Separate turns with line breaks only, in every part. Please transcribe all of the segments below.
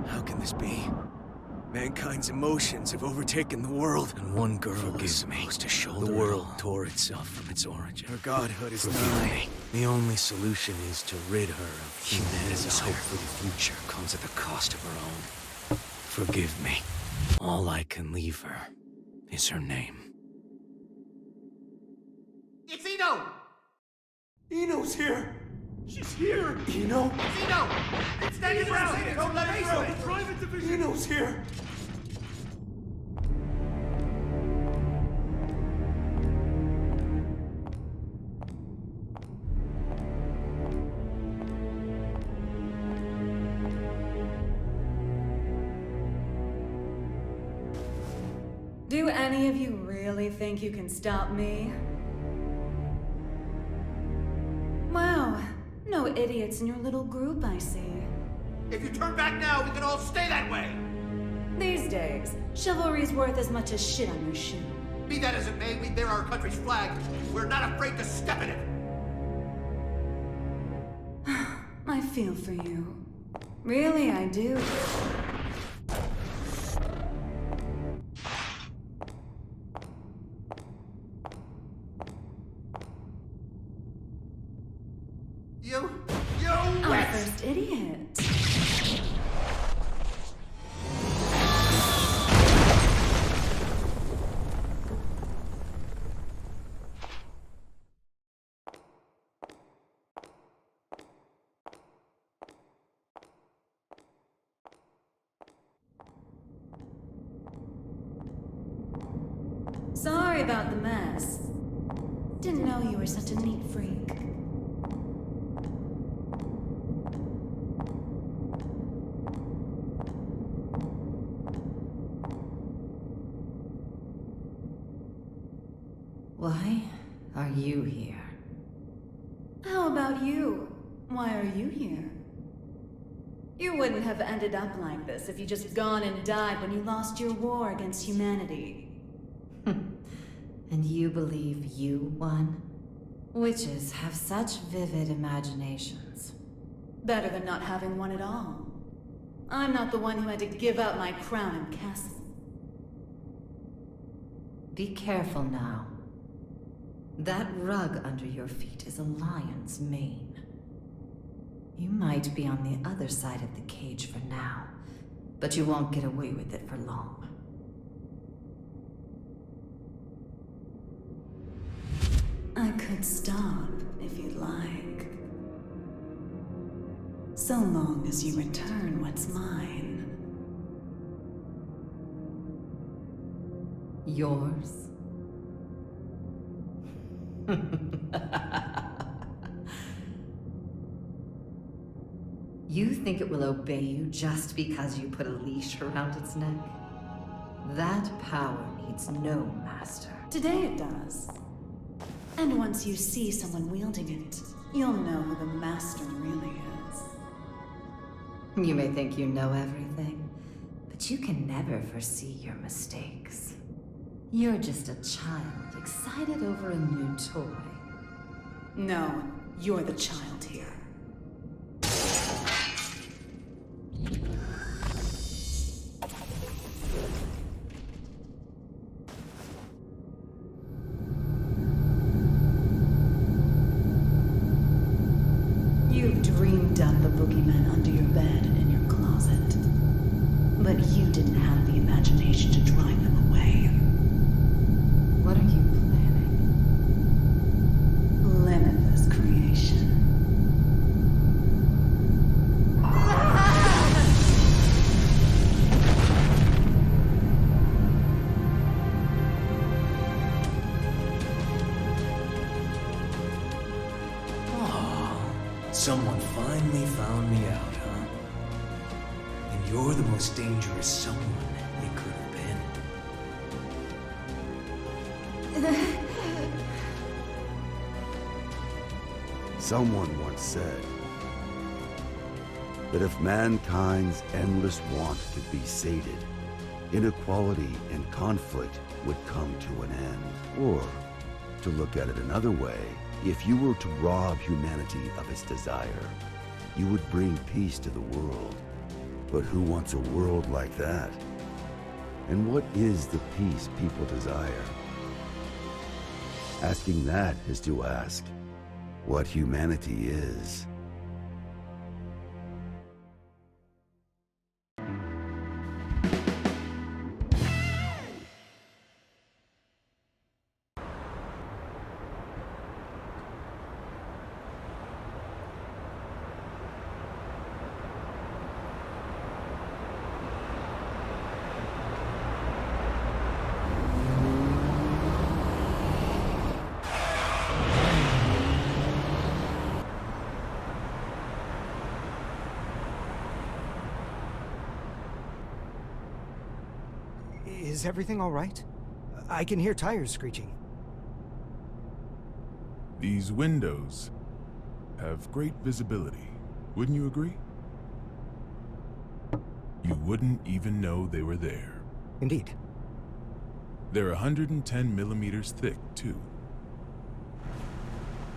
How can this be? Mankind's emotions have overtaken the world, and one girl is supposed to shoulder the world tore itself from its origin. Her godhood is dying. The only solution is to rid her of humanity's hope for the future comes at the cost of her own. Forgive me. All I can leave her is her name.
It's Eno!
Eno's here! She's here! Eno?
It's Eno! It's Daddy Brown! Don't let me through it!
Private division! Eno's here!
Do any of you really think you can stop me? Wow, no idiots in your little group, I see.
If you turn back now, we can all stay that way!
These days, chivalry's worth as much as shit on your shoe.
Be that as it may, we bear our country's flag. We're not afraid to step in it!
I feel for you. Really, I do. Our first idiot. Sorry about the mess. Didn't know you were such a neat freak.
Why are you here?
How about you? Why are you here? You wouldn't have ended up like this if you just gone and died when you lost your war against humanity.
And you believe you won? Witches have such vivid imaginations.
Better than not having one at all. I'm not the one who had to give up my crown and castle.
Be careful now. That rug under your feet is a lion's mane. You might be on the other side of the cage for now, but you won't get away with it for long.
I could stop if you'd like. So long as you return what's mine.
Yours? You think it will obey you just because you put a leash around its neck? That power needs no master.
Today it does. And once you see someone wielding it, you'll know who the master really is.
You may think you know everything, but you can never foresee your mistakes. You're just a child excited over a new toy.
No, you're the child here. You've dreamed up the boogeyman under your bed and in your closet. But you didn't have the imagination to drive them away.
What are you planning?
Limitless creation.
Someone finally found me out, huh? And you're the most dangerous someone they could have been.
Someone once said that if mankind's endless want could be sated, inequality and conflict would come to an end. Or, to look at it another way, if you were to rob humanity of its desire, you would bring peace to the world. But who wants a world like that? And what is the peace people desire? Asking that is to ask what humanity is.
Is everything all right? I can hear tires screeching.
These windows have great visibility. Wouldn't you agree? You wouldn't even know they were there.
Indeed.
They're 110 millimeters thick, too.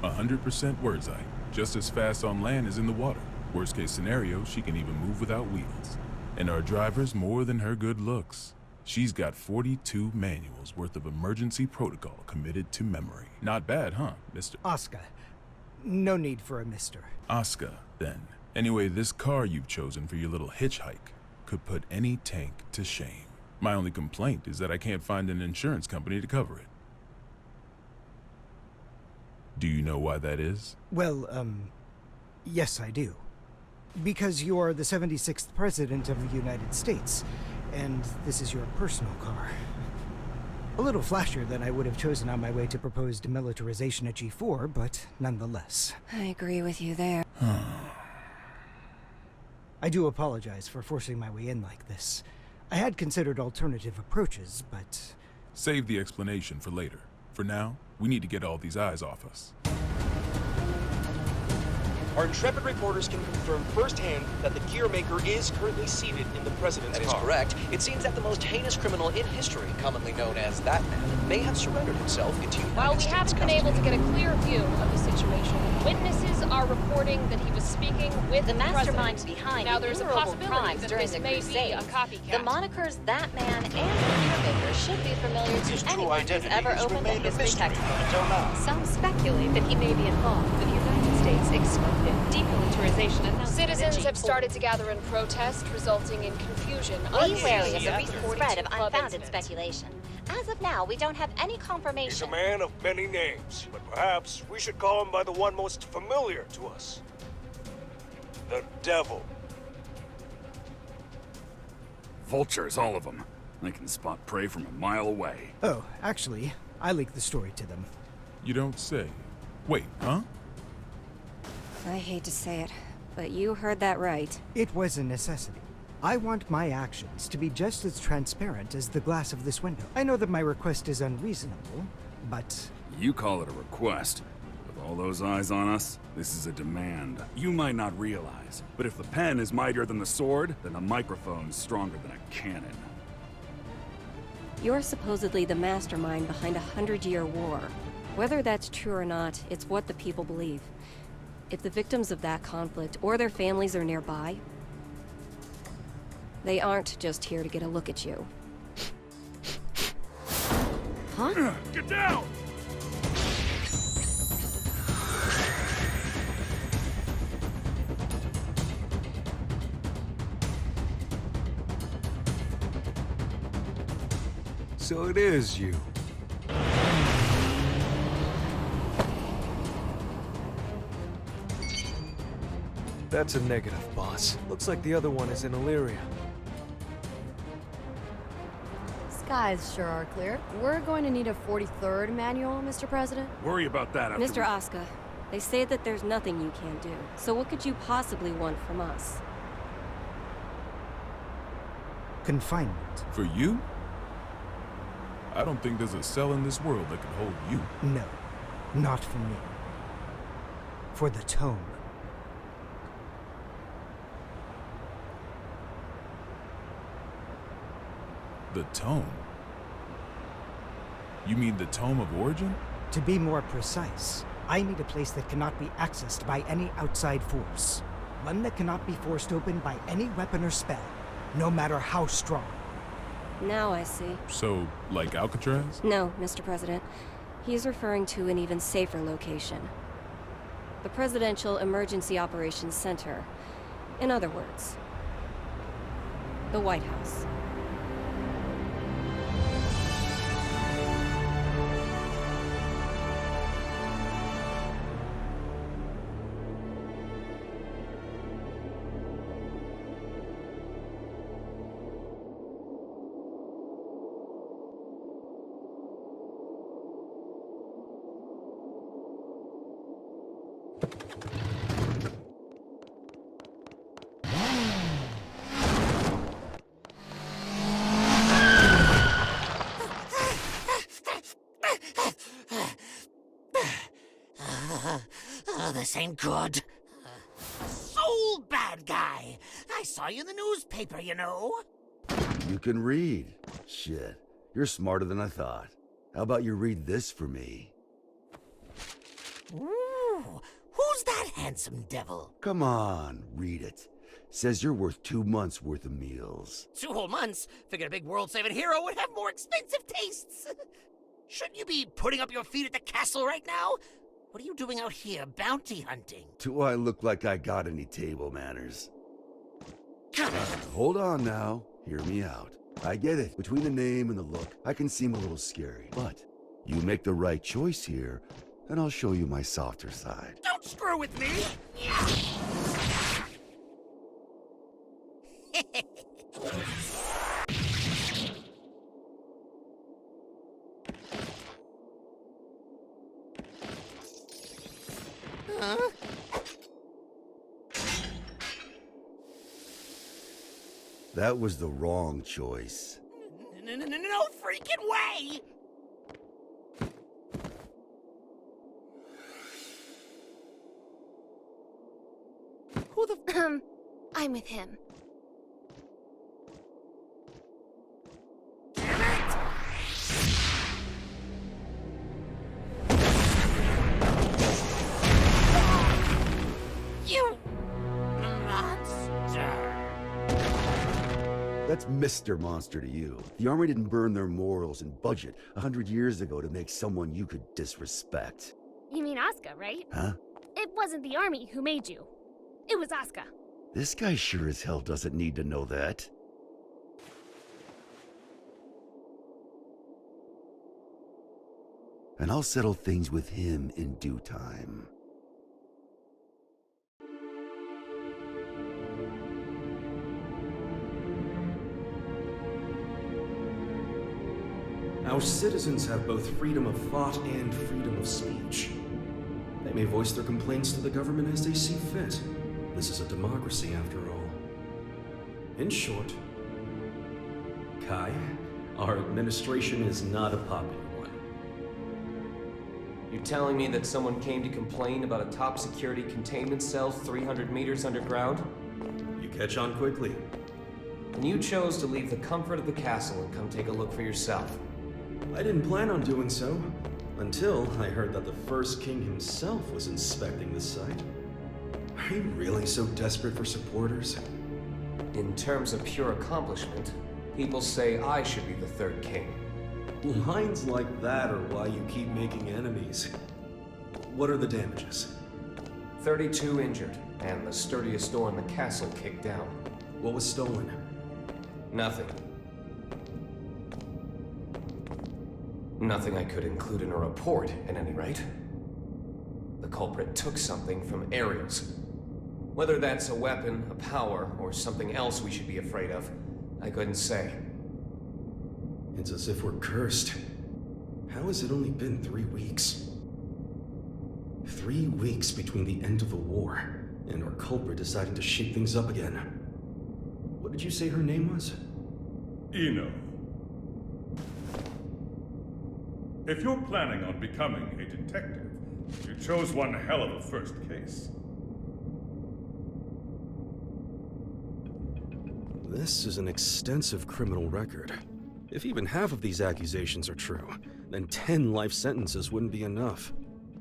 100% Wurtzite, just as fast on land as in the water. Worst case scenario, she can even move without wheels. And our driver's more than her good looks. She's got 42 manuals worth of emergency protocol committed to memory. Not bad, huh, Mr.
Asuka. No need for a mister.
Asuka, then. Anyway, this car you've chosen for your little hitchhike could put any tank to shame. My only complaint is that I can't find an insurance company to cover it. Do you know why that is?
Well, yes I do. Because you're the 76th President of the United States, and this is your personal car. A little flashier than I would have chosen on my way to proposed demilitarization at G4, but nonetheless.
I agree with you there.
I do apologize for forcing my way in like this. I had considered alternative approaches, but...
Save the explanation for later. For now, we need to get all these eyes off us.
Our intrepid reporters can confirm firsthand that the gear maker is currently seated in the president's car.
That is correct. It seems that the most heinous criminal in history, commonly known as that man, may have surrendered himself into United
While we
States
haven't been
custody.
able to get a clear view of the situation, witnesses are reporting that he was speaking with
The mastermind
president.
behind
Now there's a
innumerable
possibility
crimes
that
during
this
the
may be a
Crusades.
copycat.
The monikers That Man and the Gear Maker should be familiar
His
to
true
anyone who's
identity
ever
has
opened a
remained a
history
mystery
textbook.
until now.
Some speculate that he may be involved with the United States excluded demilitarization announcement.
Citizens
at
have
G4.
started to gather in protest, resulting in confusion.
Be wary of the
unseen
recent
at the
spread of
42 club
unfounded
incident.
speculation. As of now, we don't have any confirmation.
He's a man of many names, but perhaps we should call him by the one most familiar to us. The Devil.
Vultures, all of them. They can spot prey from a mile away.
Oh, actually, I leaked the story to them.
You don't say. Wait, huh?
I hate to say it, but you heard that right.
It was a necessity. I want my actions to be just as transparent as the glass of this window. I know that my request is unreasonable, but...
You call it a request. With all those eyes on us, this is a demand. You might not realize, but if the pen is mightier than the sword, then the microphone's stronger than a cannon.
You're supposedly the mastermind behind a 100-year war. Whether that's true or not, it's what the people believe. If the victims of that conflict or their families are nearby, they aren't just here to get a look at you. Huh?
Get down!
So it is you. That's a negative, boss. Looks like the other one is in Illyria.
Skies sure are clear. We're going to need a 43rd manual, Mr. President.
Worry about that after
Mr. Asuka, they say that there's nothing you can't do. So what could you possibly want from us?
Confinement.
For you? I don't think there's a cell in this world that could hold you.
No, not for me. For the tome.
The Tome? You mean the Tome of Origin?
To be more precise, I need a place that cannot be accessed by any outside force. One that cannot be forced open by any weapon or spell, no matter how strong.
Now I see.
So, like Alcatraz?
No, Mr. President. He's referring to an even safer location. The Presidential Emergency Operations Center. In other words, the White House.
This ain't good. So bad guy. I saw you in the newspaper, you know.
You can read. Shit, you're smarter than I thought. How about you read this for me?
Ooh, who's that handsome devil?
Come on, read it. Says you're worth 2 months' worth of meals.
2 whole months? Figured a big world-saving hero would have more expensive tastes. Shouldn't you be putting up your feet at the castle right now? What are you doing out here, bounty hunting?
Do I look like I got any table manners? Hold on now. Hear me out. I get it. Between the name and the look, I can seem a little scary. But you make the right choice here, and I'll show you my softer side.
Don't screw with me! Huh?
That was the wrong choice.
No freaking way! Who the
I'm with him.
You monster!
That's Mr. Monster to you. The Army didn't burn their morals and budget 100 years ago to make someone you could disrespect.
You mean Asuka, right?
Huh?
It wasn't the army who made you. It was Asuka.
This guy sure as hell doesn't need to know that. And I'll settle things with him in due time.
Our citizens have both freedom of thought and freedom of speech. They may voice their complaints to the government as they see fit. This is a democracy, after all. In short, Kai, our administration is not a popular one.
You telling me that someone came to complain about a top security containment cell 300 meters underground?
You catch on quickly.
And you chose to leave the comfort of the castle and come take a look for yourself.
I didn't plan on doing so, until I heard that the first king himself was inspecting the site. Are you really so desperate for supporters?
In terms of pure accomplishment, people say I should be the third king.
Lines like that are why you keep making enemies. What are the damages?
32 injured, and the sturdiest door in the castle kicked down.
What was stolen?
Nothing. Nothing I could include in a report, at any rate. The culprit took something from Aerials. Whether that's a weapon, a power, or something else we should be afraid of, I couldn't say.
It's as if we're cursed. How has it only been 3 weeks? 3 weeks between the end of the war and our culprit deciding to shake things up again. What did you say her name was?
Eno. If you're planning on becoming a detective, you chose one hell of a first case.
This is an extensive criminal record. If even half of these accusations are true, then 10 life sentences wouldn't be enough.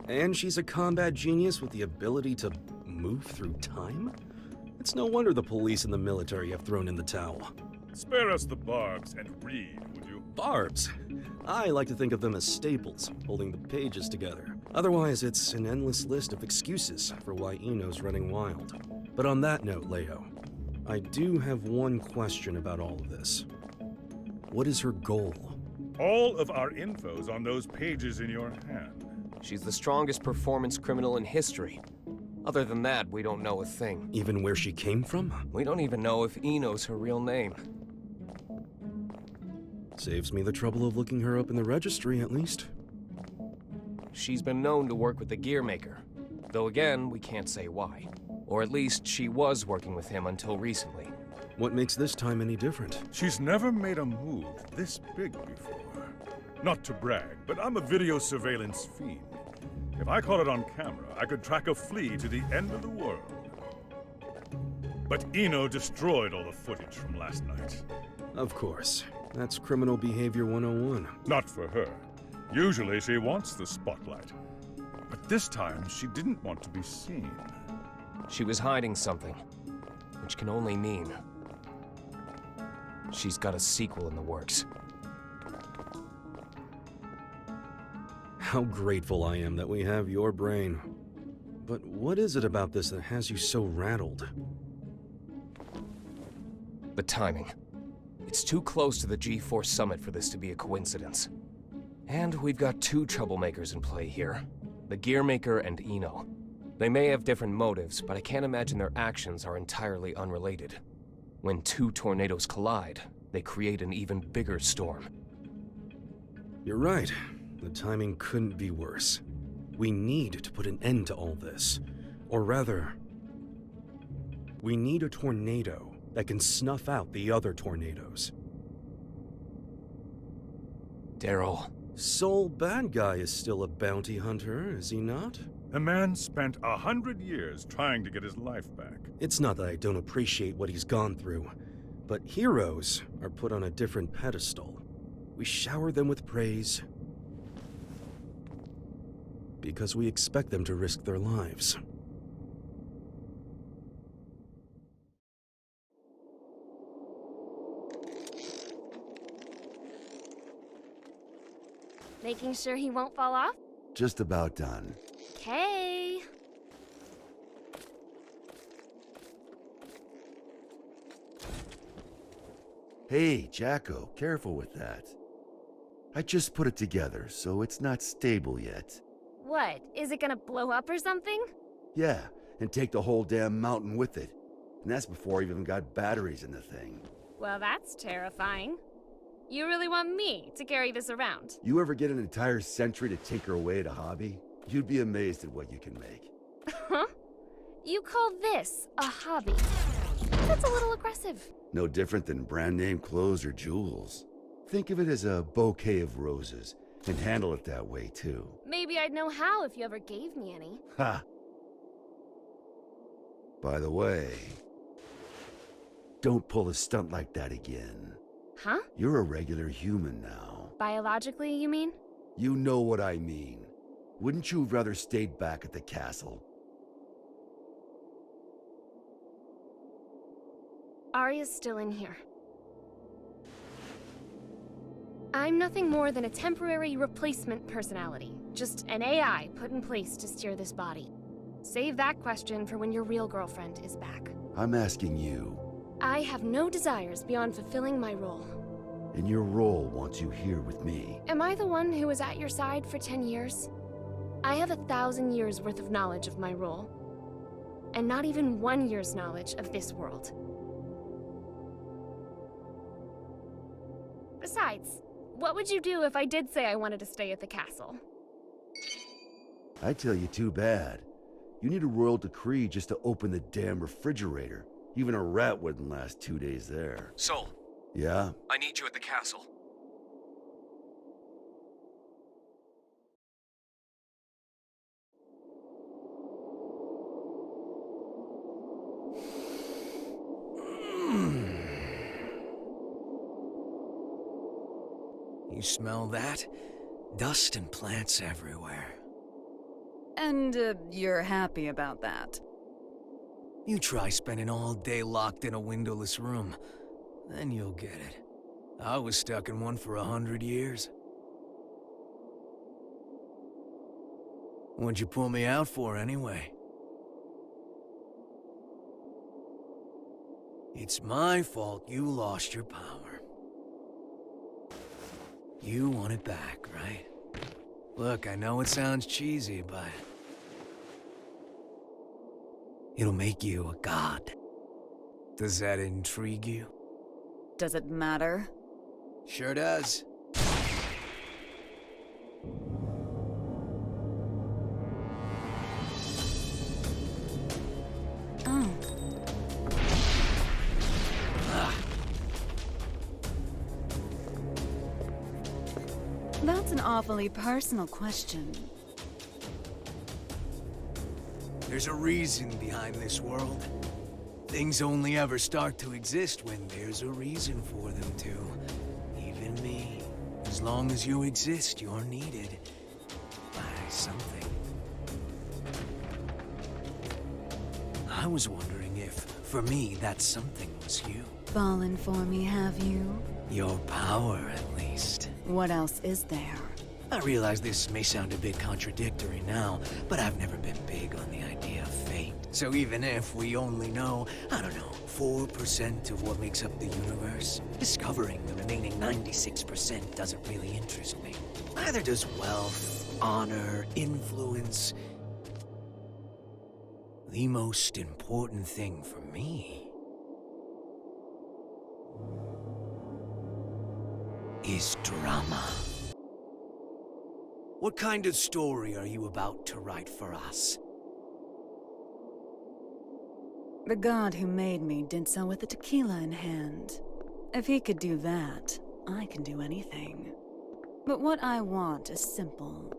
And she's a combat genius with the ability to move through time? It's no wonder the police and the military have thrown in the towel.
Spare us the barbs and read, would you?
Barbs. I like to think of them as staples, holding the pages together. Otherwise, it's an endless list of excuses for why Eno's running wild. But on that note, Leo, I do have one question about all of this. What is her goal?
All of our info's on those pages in your hand.
She's the strongest performance criminal in history. Other than that, we don't know a thing.
Even where she came from?
We don't even know if Eno's her real name.
Saves me the trouble of looking her up in the registry, at least.
She's been known to work with the gear maker. Though again, we can't say why. Or at least she was working with him until recently.
What makes this time any different?
She's never made a move this big before. Not to brag, but I'm a video surveillance fiend. If I caught it on camera, I could track a flea to the end of the world. But Eno destroyed all the footage from last night.
Of course. That's criminal behavior 101.
Not for her. Usually she wants the spotlight. But this time, she didn't want to be seen.
She was hiding something, which can only mean she's got a sequel in the works.
How grateful I am that we have your brain. But what is it about this that has you so rattled?
The timing. It's too close to the G4 summit for this to be a coincidence. And we've got two troublemakers in play here. The Gearmaker and Eno. They may have different motives, but I can't imagine their actions are entirely unrelated. When two tornadoes collide, they create an even bigger storm.
You're right. The timing couldn't be worse. We need to put an end to all this. Or rather, we need a tornado that can snuff out the other tornadoes.
Daryl.
Soul Badguy is still a bounty hunter, is he not?
The man spent 100 years trying to get his life back.
It's not that I don't appreciate what he's gone through, but heroes are put on a different pedestal. We shower them with praise because we expect them to risk their lives.
Making sure he won't fall off?
Just about done.
Okay.
Hey, Jacko, careful with that. I just put it together, so it's not stable yet.
What? Is it gonna blow up or something?
Yeah, and take the whole damn mountain with it. And that's before I even got batteries in the thing.
Well, that's terrifying. You really want me to carry this around?
You ever get an entire century to tinker away at a hobby? You'd be amazed at what you can make.
Huh? You call this a hobby? That's a little aggressive.
No different than brand name clothes or jewels. Think of it as a bouquet of roses, and handle it that way too.
Maybe I'd know how if you ever gave me any.
Ha! By the way, don't pull a stunt like that again.
Huh?
You're a regular human now.
Biologically, you mean?
You know what I mean. Wouldn't you have rather stayed back at the castle?
Arya's still in here. I'm nothing more than a temporary replacement personality. Just an AI put in place to steer this body. Save that question for when your real girlfriend is back.
I'm asking you.
I have no desires beyond fulfilling my role.
And your role wants you here with me.
Am I the one who was at your side for 10 years? I have 1,000 years worth of knowledge of my role. And not even 1 year's knowledge of this world. Besides, what would you do if I did say I wanted to stay at the castle?
I tell you, too bad. You need a royal decree just to open the damn refrigerator. Even a rat wouldn't last 2 days there.
Soul.
Yeah?
I need you at the castle.
You smell that? Dust and plants everywhere.
And you're happy about that?
You try spending all day locked in a windowless room, then you'll get it. I was stuck in one for 100 years. What'd you pull me out for, anyway? It's my fault you lost your power. You want it back, right? Look, I know it sounds cheesy, but... it'll make you a god. Does that intrigue you?
Does it matter?
Sure does.
Oh. That's an awfully personal question.
There's a reason behind this world. Things only ever start to exist when there's a reason for them to. Even me. As long as you exist, you're needed by something. I was wondering if, for me, that something was you.
Fallen for me, have you?
Your power, at least.
What else is there?
I realize this may sound a bit contradictory now, but I've never been big on the idea of fate. So even if we only know, I don't know, 4% of what makes up the universe, discovering the remaining 96% doesn't really interest me. Neither does wealth, honor, influence. The most important thing for me is drama. What kind of story are you about to write for us?
The god who made me did so with a tequila in hand. If he could do that, I can do anything. But what I want is simple.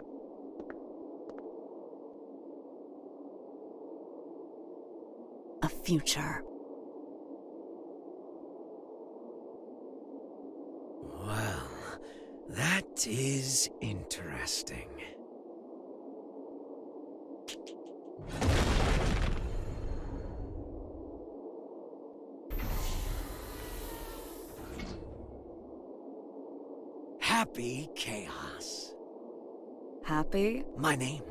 A future.
Well, that is interesting. Happy Chaos.
Happy?
My name.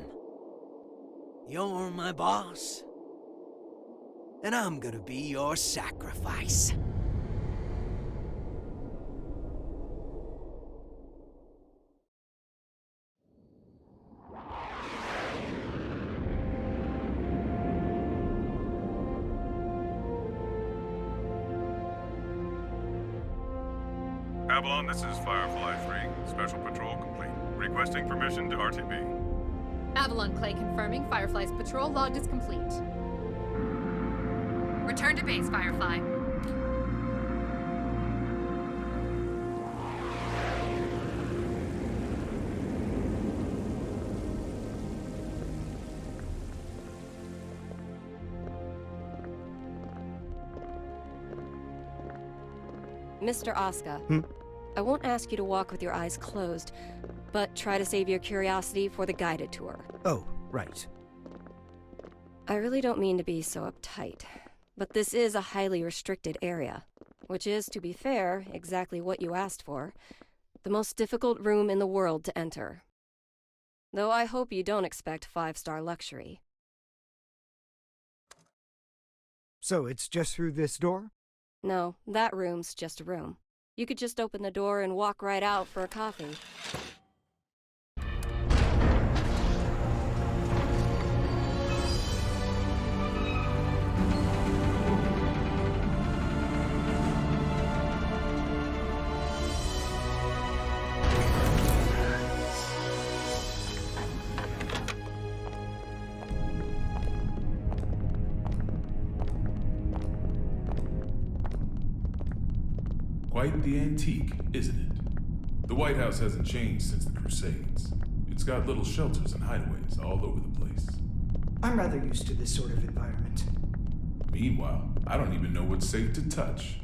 You're my boss. And I'm gonna be your sacrifice.
Avalon, this is Firefly 3. Special patrol complete. Requesting permission to RTB.
Avalon Clay confirming Firefly's patrol logged is complete. Return to base, Firefly.
Mr. Asuka, I won't ask you to walk with your eyes closed, but try to save your curiosity for the guided tour.
Oh, right.
I really don't mean to be so uptight, but this is a highly restricted area, which is, to be fair, exactly what you asked for. The most difficult room in the world to enter. Though I hope you don't expect 5-star luxury.
So it's just through this door?
No, that room's just a room. You could just open the door and walk right out for a coffee.
Quite the antique, isn't it? The White House hasn't changed since the Crusades. It's got little shelters and hideaways all over the place.
I'm rather used to this sort of environment.
Meanwhile, I don't even know what's safe to touch.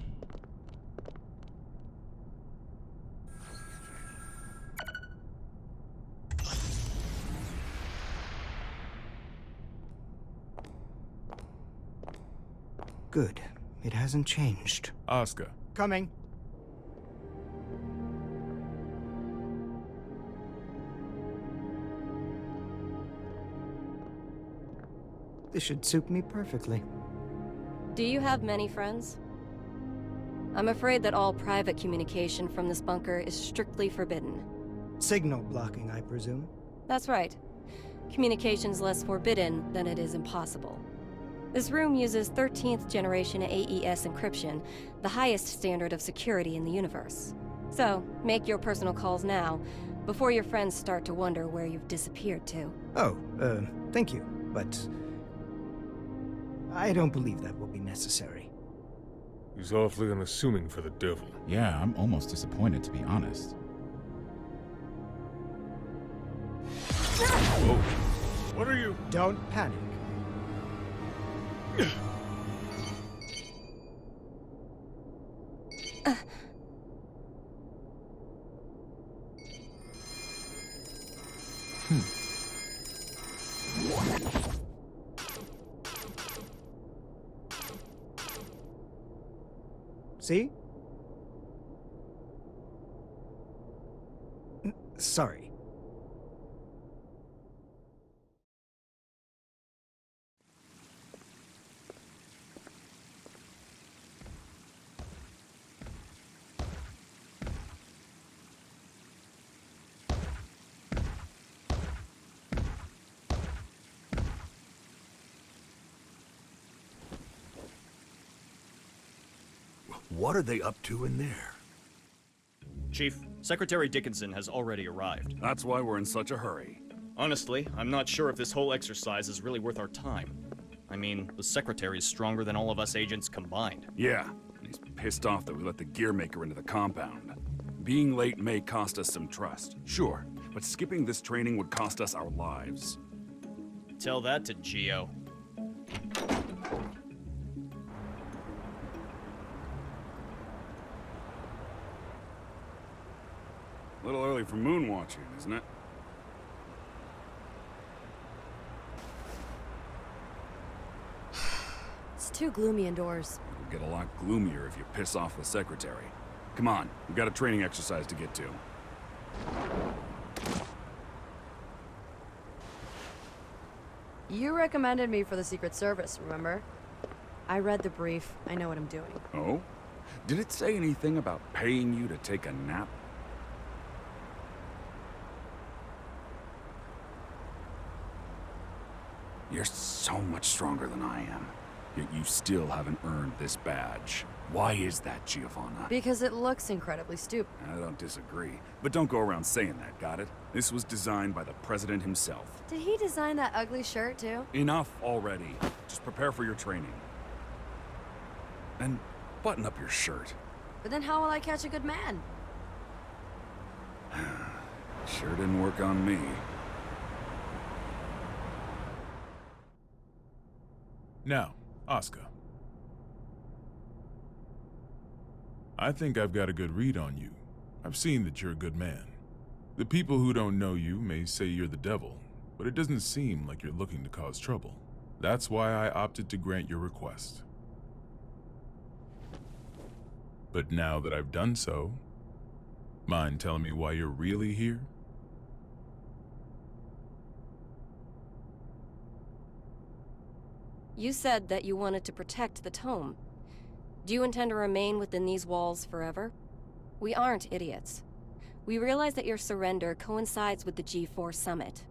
Good. It hasn't changed.
Asuka.
Coming. This should suit me perfectly.
Do you have many friends? I'm afraid that all private communication from this bunker is strictly forbidden.
Signal blocking, I presume?
That's right. Communication's less forbidden than it is impossible. This room uses 13th generation AES encryption, the highest standard of security in the universe. So, make your personal calls now, before your friends start to wonder where you've disappeared to.
Oh, thank you, but I don't believe that will be necessary.
He's awfully unassuming for the devil.
Yeah, I'm almost disappointed, to be honest.
Whoa. What are you?
Don't panic. See? Sorry.
What are they up to in there?
Chief, Secretary Dickinson has already arrived.
That's why we're in such a hurry.
Honestly, I'm not sure if this whole exercise is really worth our time. I mean, the Secretary's stronger than all of us agents combined.
Yeah, and he's pissed off that we let the gear maker into the compound. Being late may cost us some trust, sure, but skipping this training would cost us our lives.
Tell that to Geo.
A little early for moon watching, isn't it?
It's too gloomy indoors.
It'll get a lot gloomier if you piss off the Secretary. Come on, we've got a training exercise to get to.
You recommended me for the Secret Service, remember? I read the brief. I know what I'm doing.
Oh? Did it say anything about paying you to take a nap? You're so much stronger than I am, yet you still haven't earned this badge. Why is that, Giovanna?
Because it looks incredibly stupid.
I don't disagree, but don't go around saying that, got it? This was designed by the President himself.
Did he design that ugly shirt, too?
Enough already. Just prepare for your training. And button up your shirt.
But then how will I catch a good man?
Sure didn't work on me.
Now, Asuka. I think I've got a good read on you. I've seen that you're a good man. The people who don't know you may say you're the devil, but it doesn't seem like you're looking to cause trouble. That's why I opted to grant your request. But now that I've done so, mind telling me why you're really here?
You said that you wanted to protect the tome. Do you intend to remain within these walls forever? We aren't idiots. We realize that your surrender coincides with the G4 summit,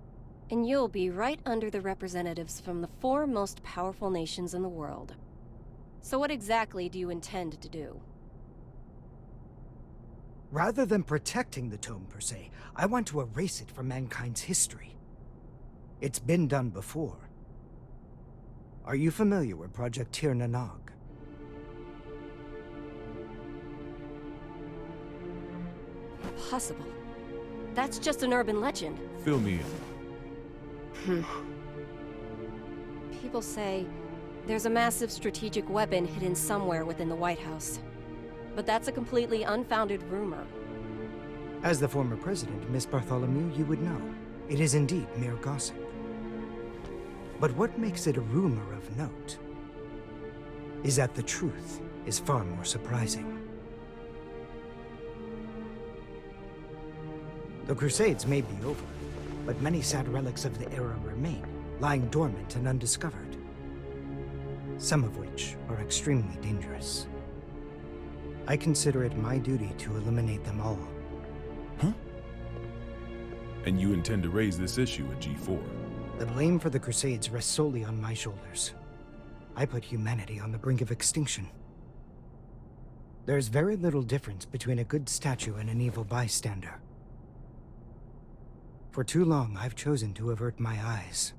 and you'll be right under the representatives from the 4 most powerful nations in the world. So what exactly do you intend to do?
Rather than protecting the tome per se, I want to erase it from mankind's history. It's been done before. Are you familiar with Project Tir Nanog?
Impossible. That's just an urban legend.
Fill me in.
People say there's a massive strategic weapon hidden somewhere within the White House. But that's a completely unfounded rumor.
As the former president, Miss Bartholomew, you would know. It is indeed mere gossip. But what makes it a rumor of note? is that the truth is far more surprising. The Crusades may be over, but many sad relics of the era remain, lying dormant and undiscovered. Some of which are extremely dangerous. I consider it my duty to eliminate them all.
Huh? And you intend to raise this issue at G4?
The blame for the Crusades rests solely on my shoulders. I put humanity on the brink of extinction. There's very little difference between a good statue and an evil bystander. For too long, I've chosen to avert my eyes.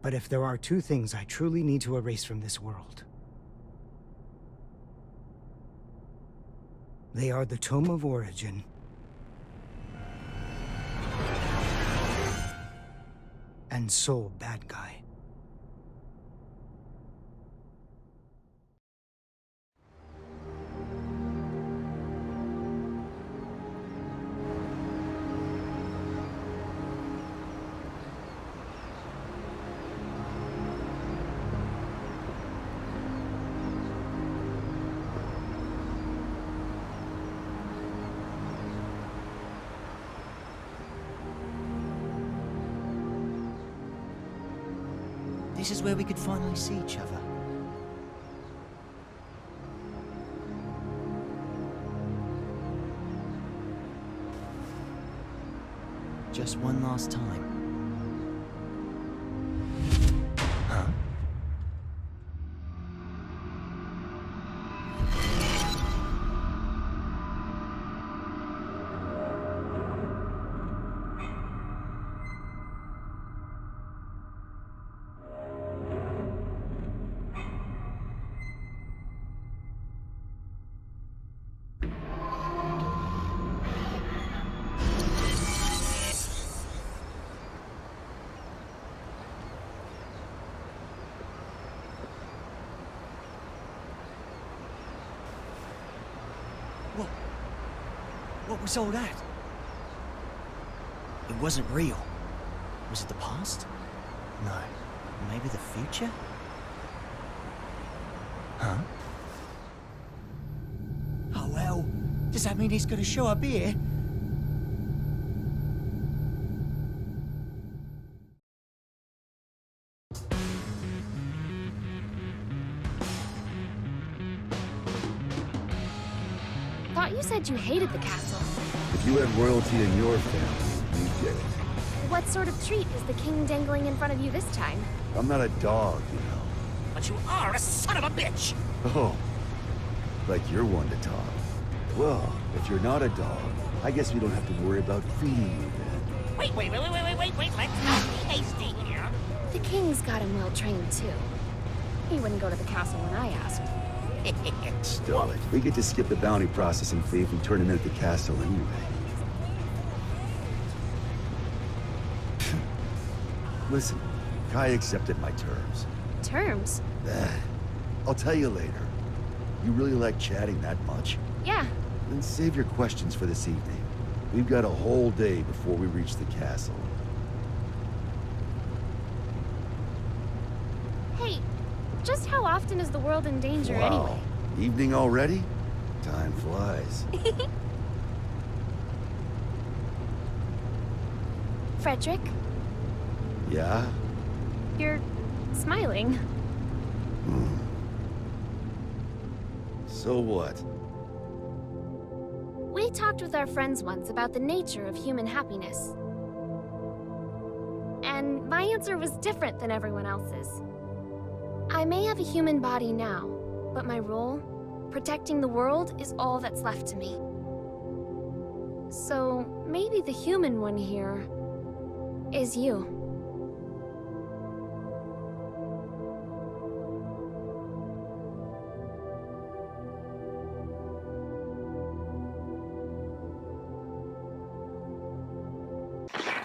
But if there are two things I truly need to erase from this world, they are the Tome of Origin and Soul Badguy.
This is where we could finally see each other. Just one last time. Huh? What was all that? It wasn't real. Was it the past? No. Maybe the future? Huh? Oh well, does that mean he's gonna show up here?
Thought you said you hated the castle.
If you had royalty in your family, you'd get it.
What sort of treat is the king dangling in front of you this time?
I'm not a dog, you know.
But you are a son of a bitch!
Oh, like you're one to talk. Well, if you're not a dog, I guess we don't have to worry about feeding you then.
Wait, let's not be hasty here.
The king's got him well trained, too. He wouldn't go to the castle when I asked.
Stop it. We get to skip the bounty processing fee if we turn him in at the castle anyway. Listen, Kai accepted my terms.
Terms?
I'll tell you later. You really like chatting that much?
Yeah.
Then save your questions for this evening. We've got a whole day before we reach the castle.
Hey, just how often is the world in danger anyway?
Evening already? Time flies.
Frederick?
Yeah?
You're smiling.
So what?
We talked with our friends once about the nature of human happiness. And my answer was different than everyone else's. I may have a human body now, but my role, protecting the world, is all that's left to me. So maybe the human one here is you.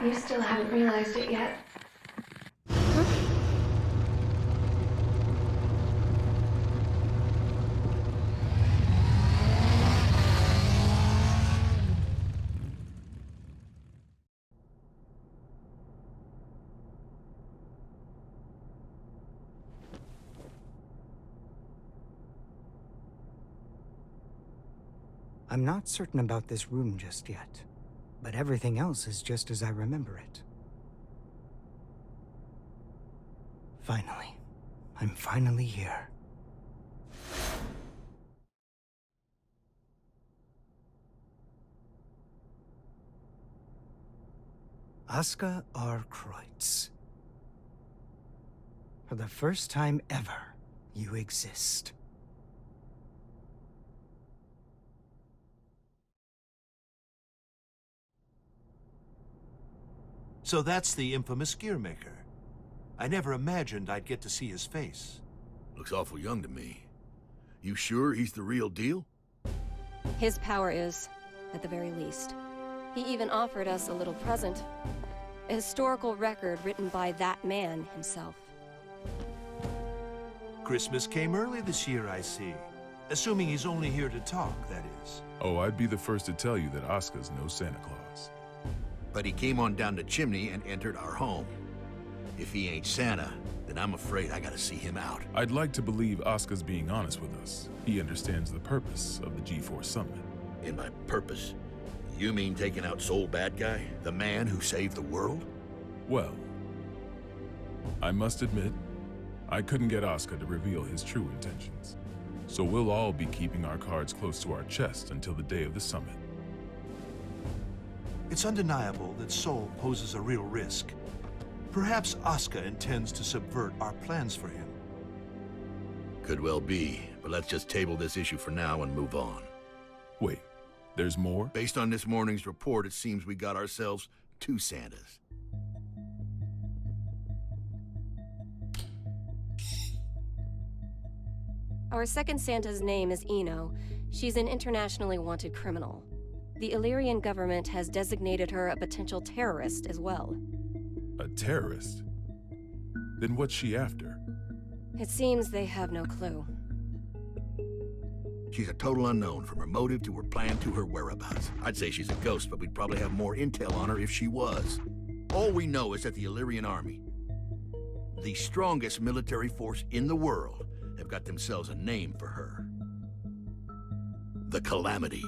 You still haven't realized it yet.
I'm not certain about this room just yet, but everything else is just as I remember it. Finally. I'm finally here. Asuka R. Kreutz. For the first time ever, you exist.
So that's the infamous Gearmaker. I never imagined I'd get to see his face.
Looks awful young to me. You sure he's the real deal?
His power is, at the very least. He even offered us a little present. A historical record written by that man himself.
Christmas came early this year, I see. Assuming he's only here to talk, that is.
Oh, I'd be the first to tell you that Asuka's no Santa Claus.
But he came on down the chimney and entered our home. If he ain't Santa, then I'm afraid I gotta see him out.
I'd like to believe Asuka's being honest with us. He understands the purpose of the G4 summit.
And by purpose, you mean taking out Soul Badguy, the man who saved the world?
Well, I must admit, I couldn't get Asuka to reveal his true intentions. So we'll all be keeping our cards close to our chest until the day of the summit.
It's undeniable that Soul poses a real risk. Perhaps Asuka intends to subvert our plans for him.
Could well be, but let's just table this issue for now and move on.
Wait, there's more?
Based on this morning's report, it seems we got ourselves 2 Santas.
Our second Santa's name is Eno. She's an internationally wanted criminal. The Illyrian government has designated her a potential terrorist as well.
A terrorist? Then what's she after?
It seems they have no clue.
She's a total unknown, from her motive to her plan to her whereabouts. I'd say she's a ghost, but we'd probably have more intel on her if she was. All we know is that the Illyrian army, the strongest military force in the world, have got themselves a name for her. The Calamity.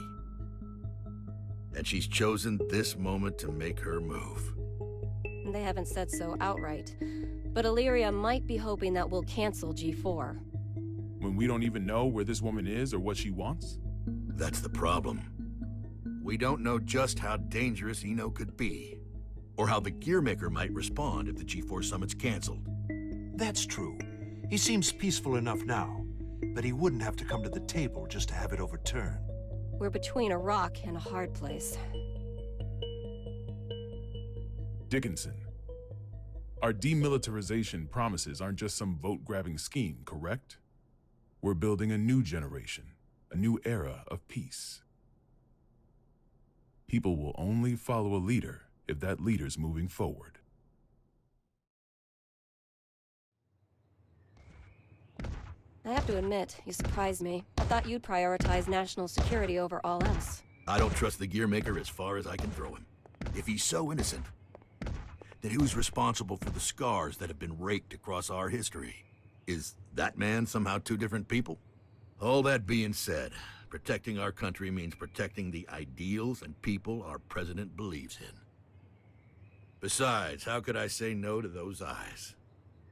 And she's chosen this moment to make her move.
They haven't said so outright, but Illyria might be hoping that we'll cancel G4.
When we don't even know where this woman is or what she wants?
That's the problem. We don't know just how dangerous Eno could be, or how the Gearmaker might respond if the G4 summit's canceled.
That's true. He seems peaceful enough now, but he wouldn't have to come to the table just to have it overturned.
We're between a rock and a hard place.
Dickinson, our demilitarization promises aren't just some vote-grabbing scheme, correct? We're building a new generation, a new era of peace. People will only follow a leader if that leader's moving forward.
I have to admit, you surprised me. I thought you'd prioritize national security over all else.
I don't trust the Gearmaker as far as I can throw him. If he's so innocent, then who's responsible for the scars that have been raked across our history? Is that man somehow 2 different people? All that being said, protecting our country means protecting the ideals and people our president believes in. Besides, how could I say no to those eyes?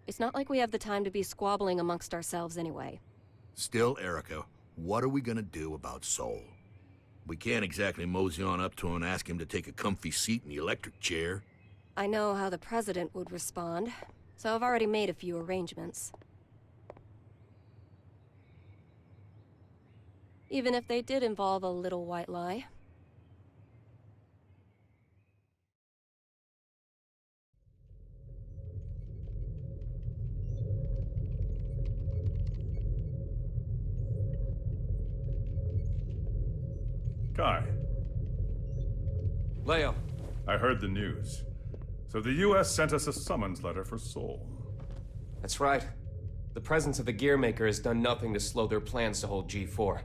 It's not like we have the time to be squabbling amongst ourselves anyway.
Still, Erica, what are we gonna do about Soul? We can't exactly mosey on up to him and ask him to take a comfy seat in the electric chair.
I know how the president would respond, so I've already made a few arrangements. Even if they did involve a little white lie.
Kai.
Leo.
I heard the news. So the US sent us a summons letter for Soul.
That's right. The presence of the Gearmaker has done nothing to slow their plans to hold G4.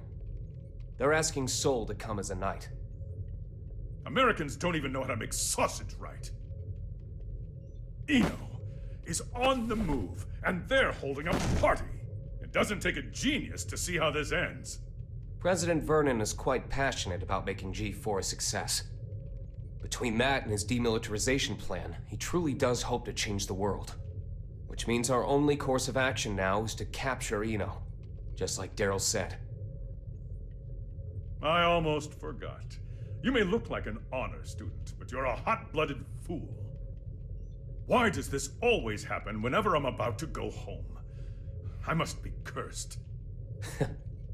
They're asking Soul to come as a knight.
Americans don't even know how to make sausage right. Eno is on the move, and they're holding a party. It doesn't take a genius to see how this ends.
President Vernon is quite passionate about making G4 a success. Between that and his demilitarization plan, he truly does hope to change the world. Which means our only course of action now is to capture Eno, just like Daryl said.
I almost forgot. You may look like an honor student, but you're a hot-blooded fool. Why does this always happen whenever I'm about to go home? I must be cursed.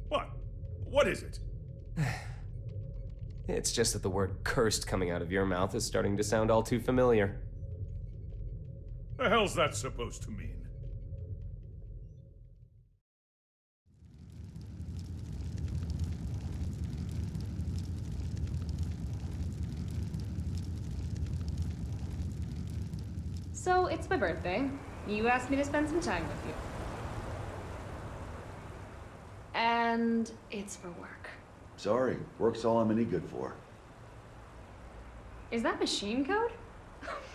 What? What is it?
It's just that the word cursed coming out of your mouth is starting to sound all too familiar.
The hell's that supposed to mean?
So, it's my birthday. You asked me to spend some time with you. And it's for work.
Sorry, work's all I'm any good for.
Is that machine code?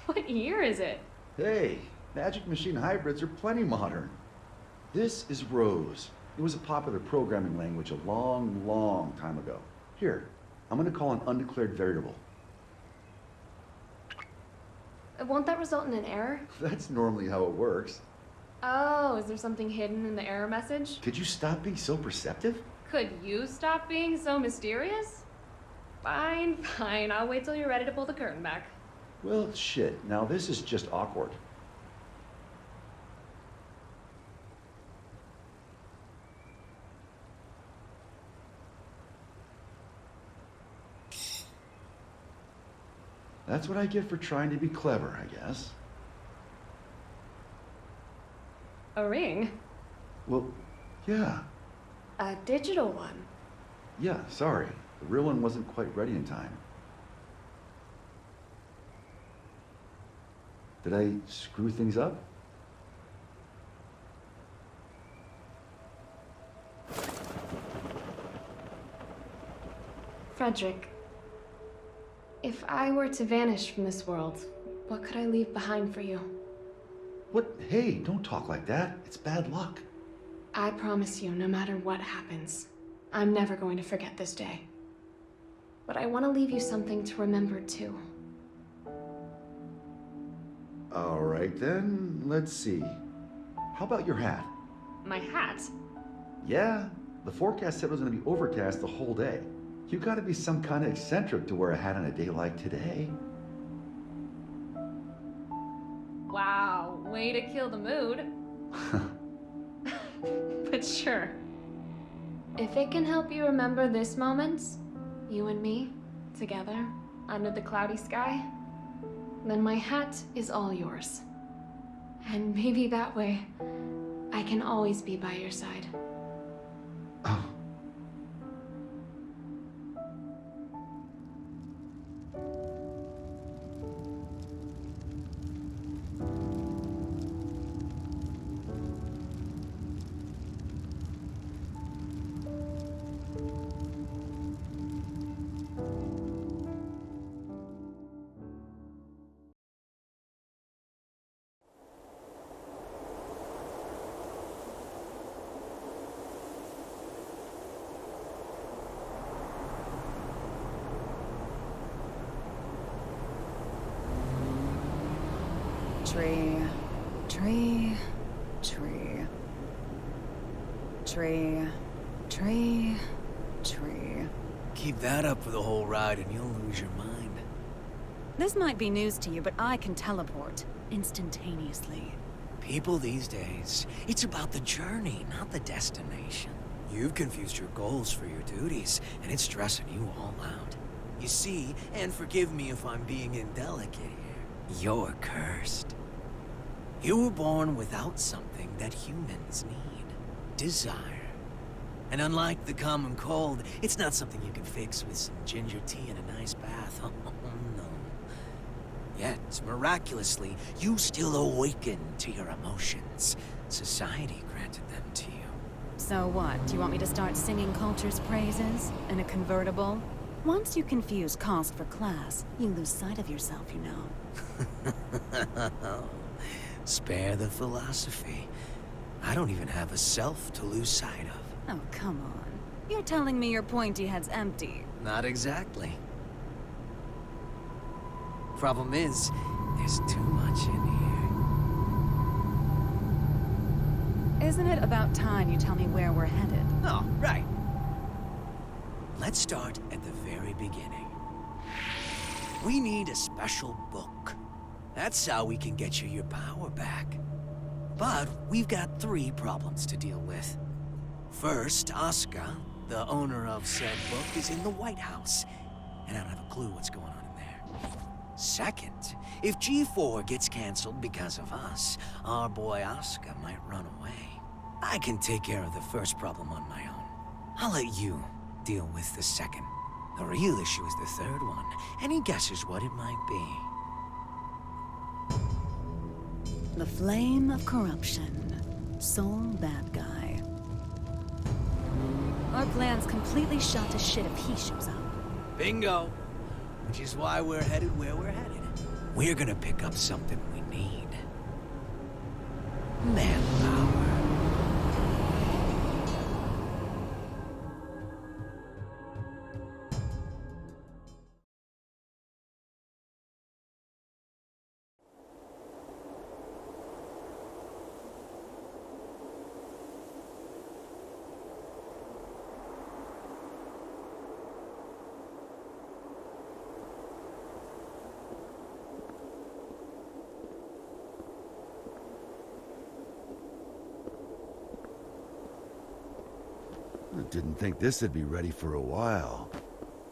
What year is it?
Hey, Magic Machine hybrids are plenty modern. This is Rose. It was a popular programming language a long, long time ago. Here, I'm gonna call an undeclared variable.
Won't that result in an error?
That's normally how it works.
Oh, is there something hidden in the error message?
Could you stop being so perceptive?
Could you stop being so mysterious? Fine, fine. I'll wait till you're ready to pull the curtain back.
Well, shit. Now this is just awkward. That's what I get for trying to be clever, I guess.
A ring?
Well, yeah.
A digital one?
Yeah, sorry. The real one wasn't quite ready in time. Did I screw things up?
Frederick, if I were to vanish from this world, what could I leave behind for you?
What? Hey, don't talk like that. It's bad luck.
I promise you, no matter what happens, I'm never going to forget this day. But I want to leave you something to remember, too.
All right, then. Let's see. How about your hat?
My hat?
Yeah, the forecast said it was going to be overcast the whole day. You gotta be some kind of eccentric to wear a hat on a day like today.
Wow, way to kill the mood. But sure. If it can help you remember this moment, you and me, together, under the cloudy sky, then my hat is all yours. And maybe that way, I can always be by your side.
Oh.
Tree, tree, tree. Tree, tree, tree.
Keep that up for the whole ride and you'll lose your mind.
This might be news to you, but I can teleport instantaneously.
People these days, it's about the journey, not the destination. You've confused your goals for your duties, and it's stressing you all out. You see, and forgive me if I'm being indelicate here, you're cursed. You were born without something that humans need. Desire. And unlike the common cold, it's not something you can fix with some ginger tea and a nice bath. Oh, no. Yet, miraculously, you still awaken to your emotions. Society granted them to you.
So what? Do you want me to start singing culture's praises in a convertible? Once you confuse cost for class, you lose sight of yourself, you know.
Spare the philosophy. I don't even have a self to lose sight of.
Oh, come on. You're telling me your pointy head's empty.
Not exactly. Problem is, there's too much in here.
Isn't it about time you tell me where we're headed?
Oh, right. Let's start at the very beginning. We need a special book. That's how we can get you your power back. But we've got 3 problems to deal with. First, Asuka, the owner of said book, is in the White House, and I don't have a clue what's going on in there. Second, if G4 gets canceled because of us, our boy Asuka might run away. I can take care of the first problem on my own. I'll let you deal with the second. The real issue is the third one. Any guesses what it might be?
The flame of corruption. Sole Badguy. Our plan's completely shot to shit if he shows up.
Bingo! Which is why we're headed where we're headed. We're gonna pick up something we need. Manpower.
I didn't think this would be ready for a while.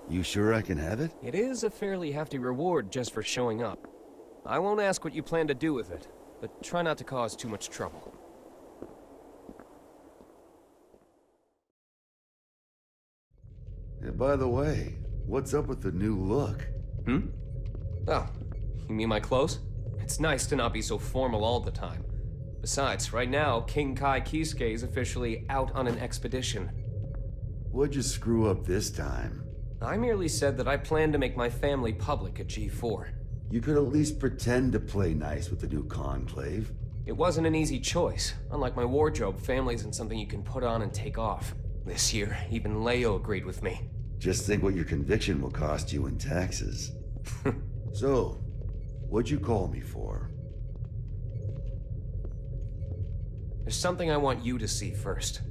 You sure I can have it?
It is a fairly hefty reward just for showing up. I won't ask what you plan to do with it, but try not to cause too much trouble.
Yeah, by the way, what's up with the new look?
Oh, you mean my clothes? It's nice to not be so formal all the time. Besides, right now, King Kai Kisuke is officially out on an expedition.
What'd you screw up this time?
I merely said that I plan to make my family public at G4.
You could at least pretend to play nice with the new conclave.
It wasn't an easy choice. Unlike my wardrobe, family isn't something you can put on and take off. This year, even Leo agreed with me.
Just think what your conviction will cost you in taxes. So, what'd you call me for?
There's something I want you to see first.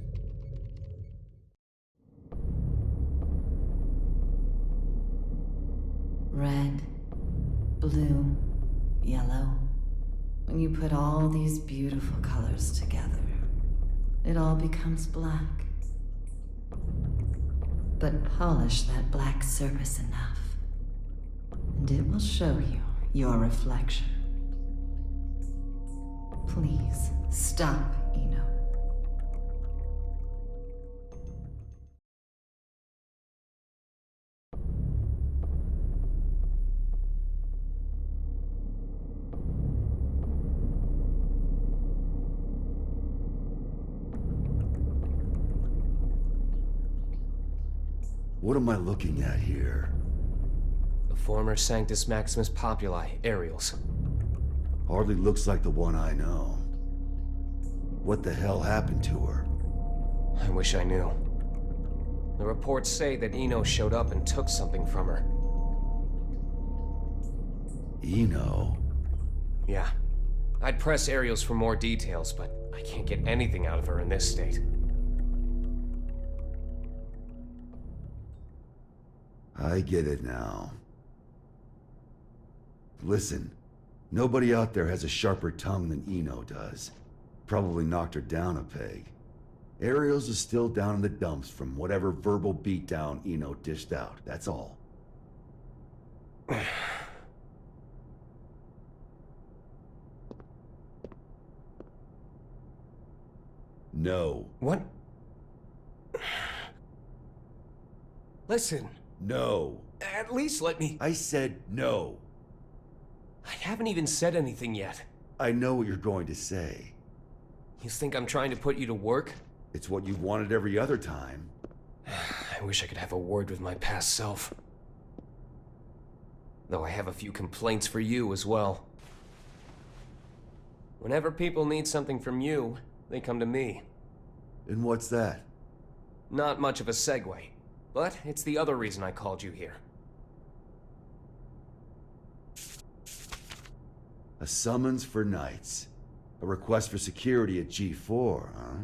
Red, blue, yellow. When you put all these beautiful colors together, it all becomes black. But polish that black surface enough, and it will show you your reflection. Please, stop, Eno.
What am I looking at here?
The former Sanctus Maximus Populi, aerials.
Hardly looks like the one I know. What the hell happened to her?
I wish I knew. The reports say that Eno showed up and took something from her.
Eno?
Yeah. I'd press aerials for more details, but I can't get anything out of her in this state.
I get it now. Listen, nobody out there has a sharper tongue than Eno does. Probably knocked her down a peg. Ariels is still down in the dumps from whatever verbal beatdown Eno dished out, that's all. No.
What? Listen.
No.
At least let me...
I said no.
I haven't even said anything yet.
I know what you're going to say.
You think I'm trying to put you to work?
It's what you've wanted every other time.
I wish I could have a word with my past self. Though I have a few complaints for you as well. Whenever people need something from you, they come to me.
And what's that?
Not much of a segue, but it's the other reason I called you here.
A summons for knights. A request for security at G4, huh?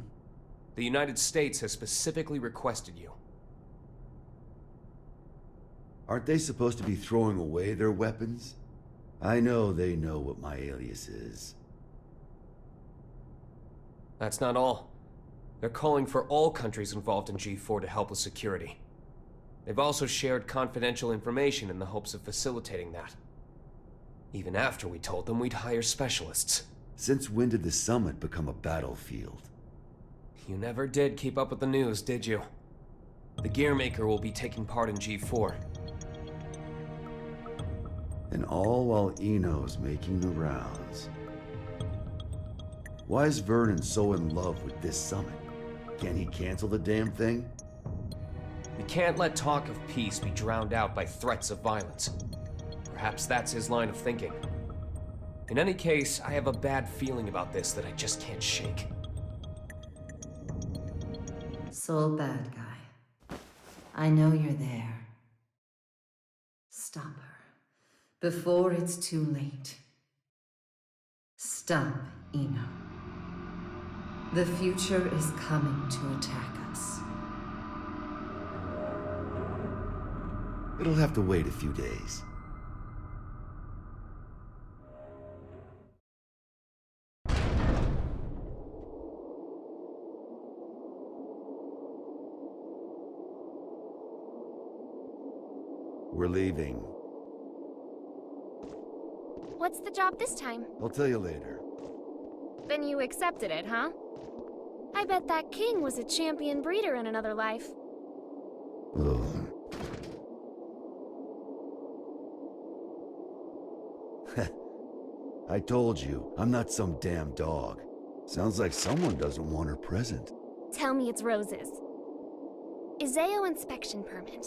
The United States has specifically requested you.
Aren't they supposed to be throwing away their weapons? I know they know what my alias is.
That's not all. They're calling for all countries involved in G4 to help with security. They've also shared confidential information in the hopes of facilitating that. Even after we told them we'd hire specialists.
Since when did the summit become a battlefield?
You never did keep up with the news, did you? The Gearmaker will be taking part in G4.
And all while Eno's making the rounds. Why is Vernon so in love with this summit? Can he cancel the damn thing?
We can't let talk of peace be drowned out by threats of violence. Perhaps that's his line of thinking. In any case, I have a bad feeling about this that I just can't shake.
Soul Badguy, I know you're there. Stop her, before it's too late. Stop Eno. The future is coming to attack us.
It'll have to wait a few days. We're leaving.
What's the job this time?
I'll tell you later.
Then you accepted it, huh? I bet that king was a champion breeder in another life.
Ugh. I told you, I'm not some damn dog. Sounds like someone doesn't want her present.
Tell me it's roses. Izeo inspection permit.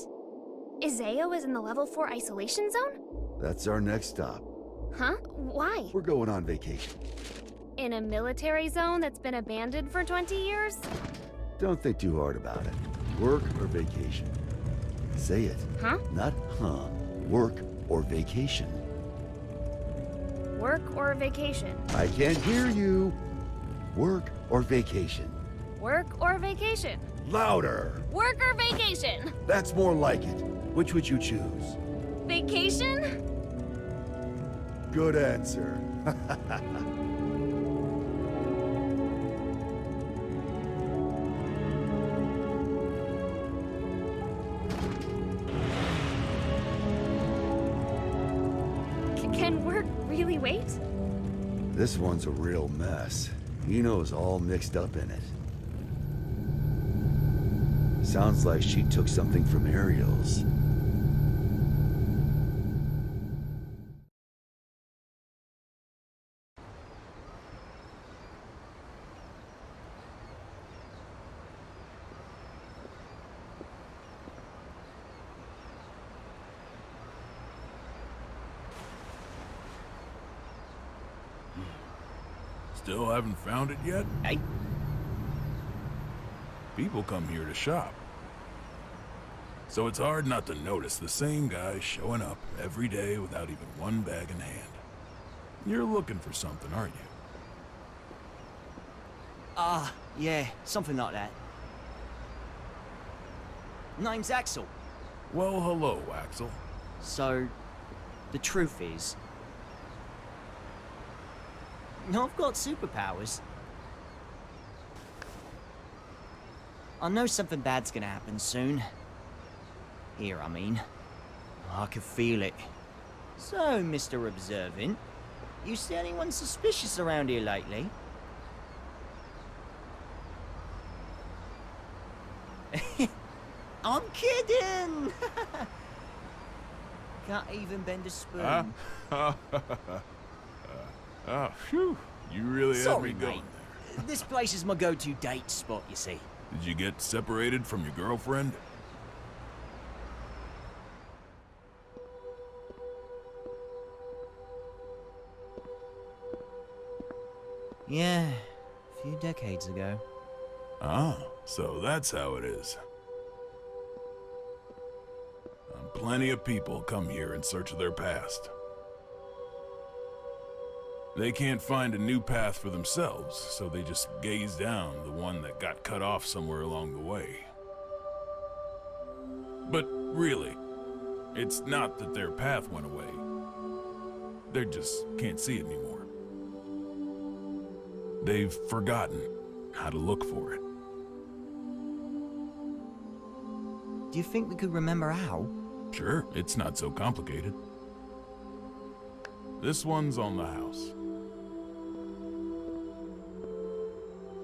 Izeo is in the level 4 isolation zone?
That's our next stop.
Huh? Why?
We're going on vacation.
In a military zone that's been abandoned for 20 years?
Don't think too hard about it. Work or vacation? Say it.
Huh?
Not huh. Work or vacation.
Work or vacation?
I can't hear you. Work or vacation?
Work or vacation?
Louder!
Work or vacation?
That's more like it. Which would you choose?
Vacation?
Good answer.
Can work really wait?
This one's a real mess. Eno's all mixed up in it. Sounds like she took something from Ariel's.
Still haven't found it yet?
Hey.
People come here to shop. So it's hard not to notice the same guy showing up every day without even one bag in hand. You're looking for something, aren't you?
Yeah, something like that. Name's Axel.
Well, hello, Axel.
So, the truth is, I've got superpowers. I know something bad's gonna happen soon. Here, I mean. I can feel it. So, Mr. Observant, you see anyone suspicious around here lately? I'm kidding! Can't even bend a spoon.
Oh, phew. You really had me going there.
This place is my go-to date spot, you see.
Did you get separated from your girlfriend?
Yeah, a few decades ago.
Ah, so that's how it is. Plenty of people come here in search of their past. They can't find a new path for themselves, so they just gaze down the one that got cut off somewhere along the way. But really, it's not that their path went away. They just can't see it anymore. They've forgotten how to look for it.
Do you think we could remember how?
Sure, it's not so complicated. This one's on the house.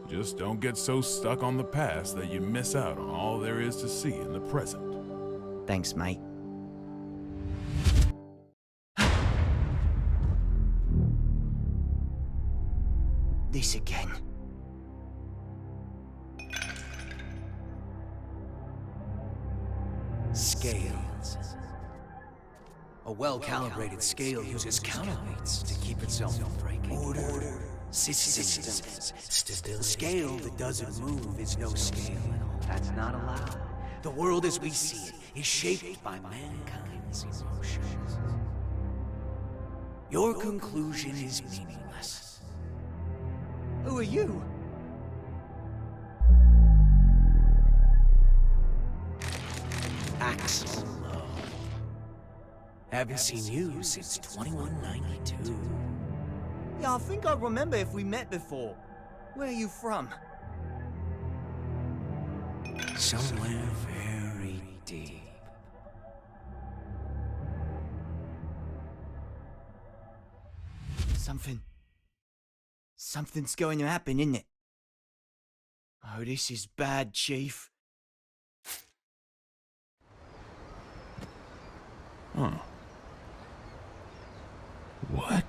Just don't get so stuck on the past that you miss out on all there is to see in the present.
Thanks, mate. This again.
Scales. A well-calibrated scale uses counterweights to keep itself from breaking. Order, systems, stability. A scale that doesn't move is no scale at all. That's not allowed. The world as we see it is shaped by mankind's emotions. Your conclusion is meaningless.
Who are you?
Axel R. Haven't seen you since 2192.
Yeah, I think I remember if we met before. Where are you from?
Somewhere very deep.
Something's going to happen, isn't it? Oh, this is bad, Chief.
Huh. What?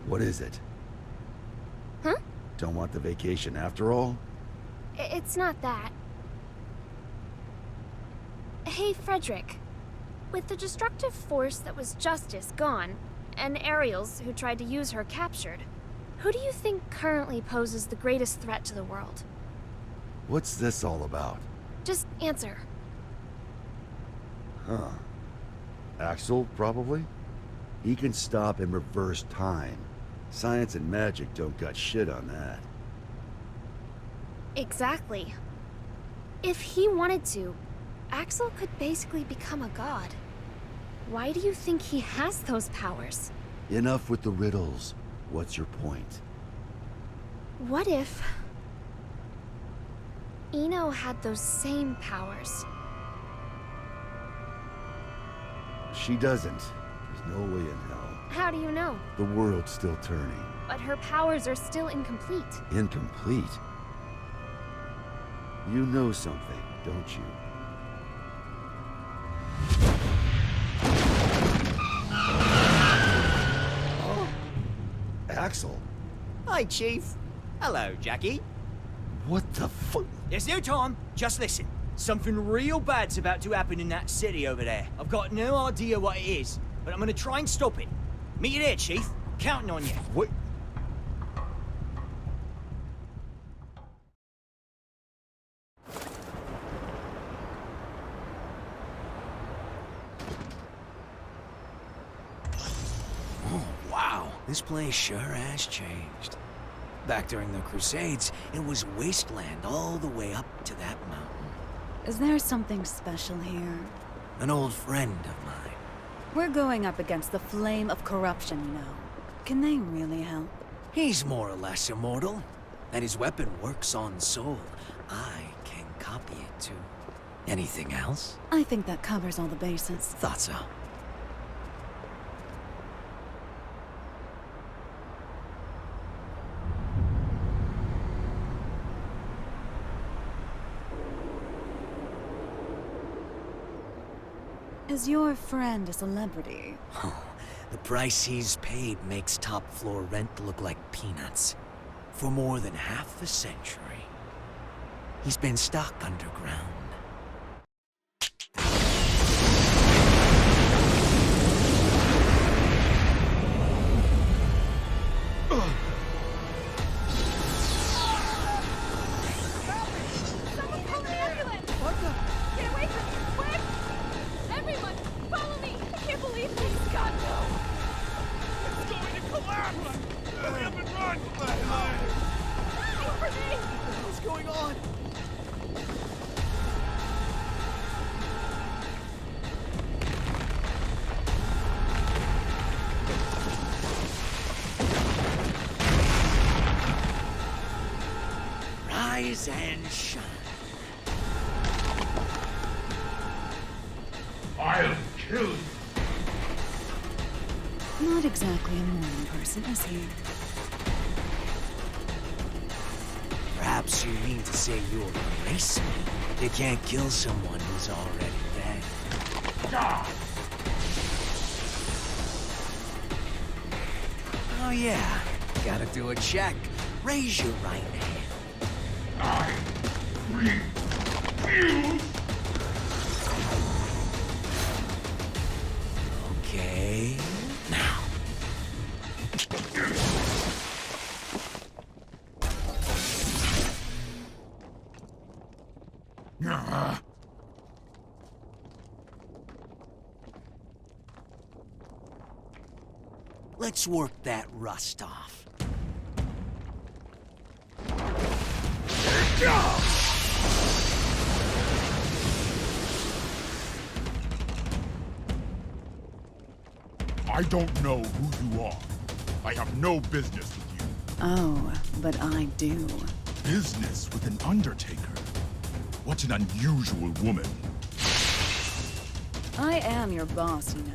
What is it?
Huh?
Don't want the vacation after all?
It's not that. Hey, Frederick. With the destructive force that was Justice gone, and Ariels who tried to use her captured, who do you think currently poses the greatest threat to the world?
What's this all about?
Just answer.
Huh. Axel, probably? He can stop and reverse time. Science and magic don't got shit on that.
Exactly. If he wanted to, Axel could basically become a god. Why do you think he has those powers?
Enough with the riddles. What's your point?
What if... Eno had those same powers?
She doesn't. There's no way in hell.
How do you know?
The world's still turning.
But her powers are still incomplete.
Incomplete? You know something, don't you? Oh. Axel?
Hi, Chief. Hello, Jackie.
What the fuck?
There's no time. Just listen. Something real bad's about to happen in that city over there. I've got no idea what it is, but I'm gonna try and stop it. Meet you there, Chief. Counting on you.
What?
Oh, wow. This place sure has changed. Back during the Crusades, it was wasteland all the way up to that mountain.
Is there something special here?
An old friend of mine.
We're going up against the flame of corruption, you know. Can they really help?
He's more or less immortal, and his weapon works on soul. I can copy it too. Anything else?
I think that covers all the bases.
Thought so.
Is your friend a celebrity?
Oh, the price he's paid makes top floor rent look like peanuts. For more than half a century, he's been stuck underground. Rise and shine.
I'll kill you.
Not exactly a morning person, is he?
Perhaps you mean to say you'll erase me. You can't kill someone who's already dead.
God.
Oh yeah, gotta do a check. Raise your right hand.
I refuse.
Okay, now. Let's work that rust off.
I don't know who you are. I have no business with you.
Oh, but I do.
Business with an undertaker? What an unusual woman.
I am your boss, you know.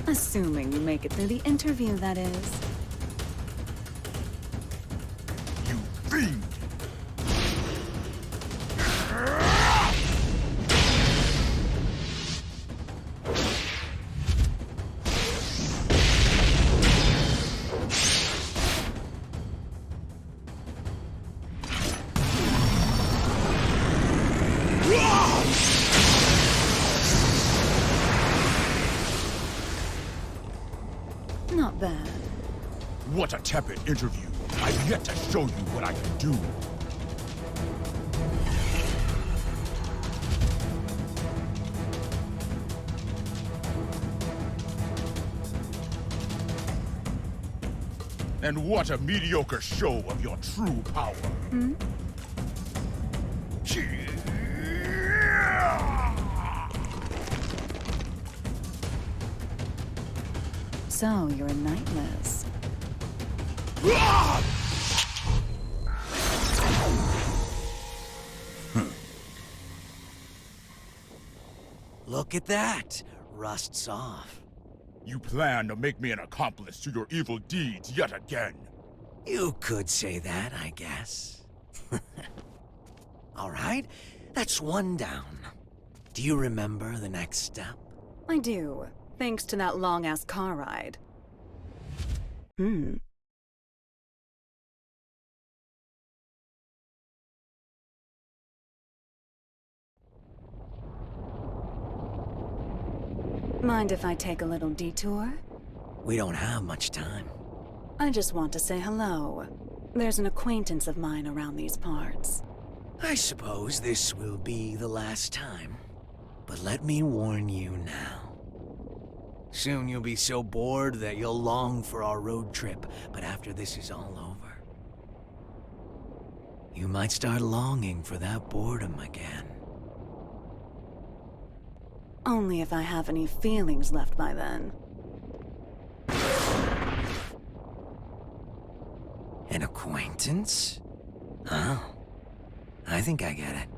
Assuming you make it through the interview, that is.
You fiend!
Not bad.
What a tepid interview. I've yet to show you what I can do. And what a mediocre show of your true power.
Hmm? So, you're a knightless.
Look at that. Rust's off.
You plan to make me an accomplice to your evil deeds yet again.
You could say that, I guess. All right, that's one down. Do you remember the next step?
I do, thanks to that long-ass car ride. Hmm. Mind if I take a little detour?
We don't have much time.
I just want to say hello. There's an acquaintance of mine around these parts.
I suppose this will be the last time. But let me warn you now. Soon you'll be so bored that you'll long for our road trip, but after this is all over, you might start longing for that boredom again.
Only if I have any feelings left by then.
An acquaintance? Oh, I think I get it.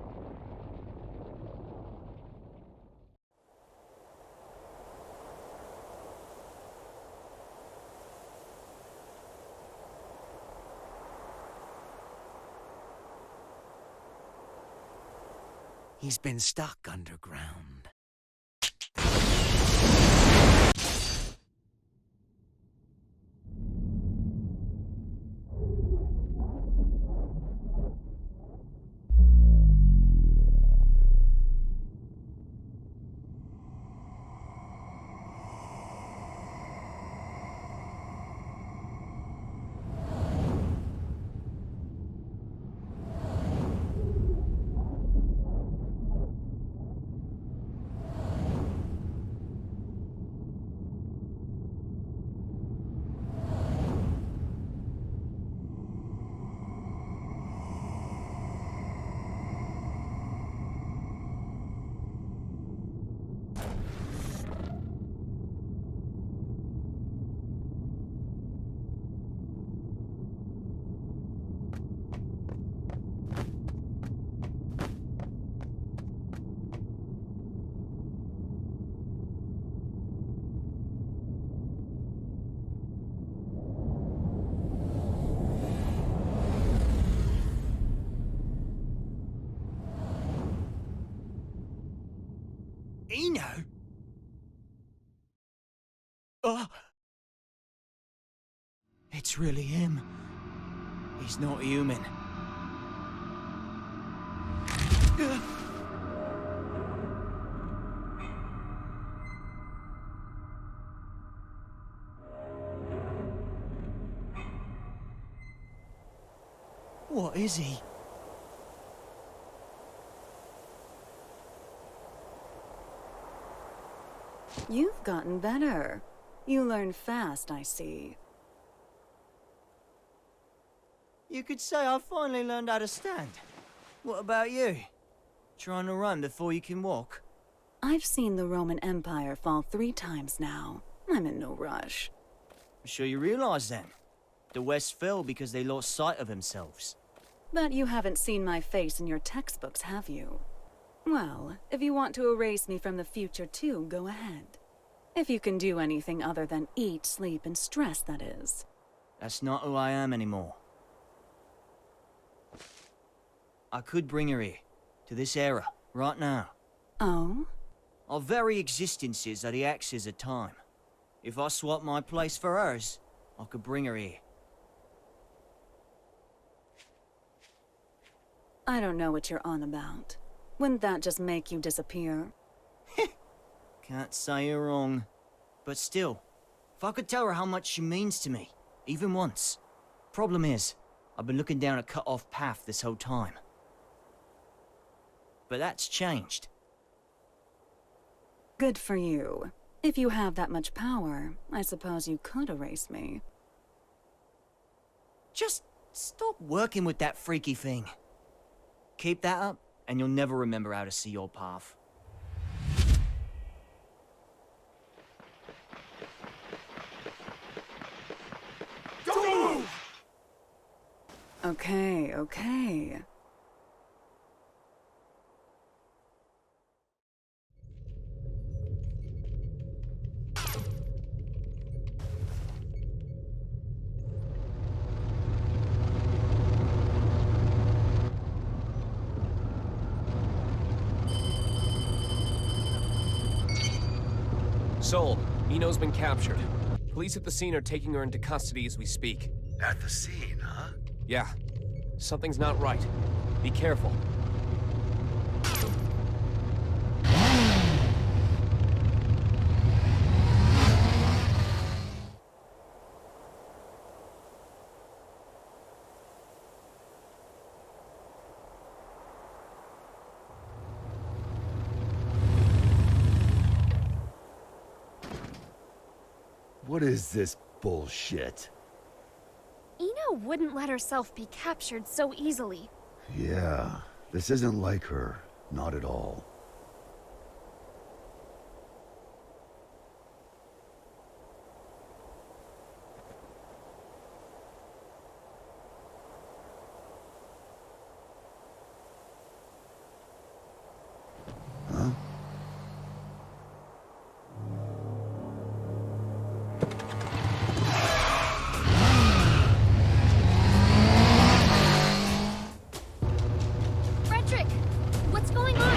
He's been stuck underground.
Eno? Oh! It's really him. He's not human. What is he?
You've gotten better. You learn fast, I see.
You could say I finally learned how to stand. What about you? Trying to run before you can walk?
I've seen the Roman Empire fall 3 times now. I'm in no rush.
I'm sure you realize then. The West fell because they lost sight of themselves.
But you haven't seen my face in your textbooks, have you? Well, if you want to erase me from the future too, go ahead. If you can do anything other than eat, sleep, and stress, that is.
That's not who I am anymore. I could bring her here, to this era, right now.
Oh?
Our very existences are the axes of time. If I swap my place for hers, I could bring her here.
I don't know what you're on about. Wouldn't that just make you disappear?
Can't say you're wrong. But still, if I could tell her how much she means to me, even once. Problem is, I've been looking down a cut-off path this whole time. But that's changed.
Good for you. If you have that much power, I suppose you could erase me.
Just stop working with that freaky thing. Keep that up, and you'll never remember how to see your path.
Don't move!
Okay, okay.
Sol, Eno's been captured. Police at the scene are taking her into custody as we speak.
At the scene, huh?
Yeah. Something's not right. Be careful.
What is this bullshit?
Eno wouldn't let herself be captured so easily.
Yeah, this isn't like her. Not at all. Huh?
Frederick! What's going on?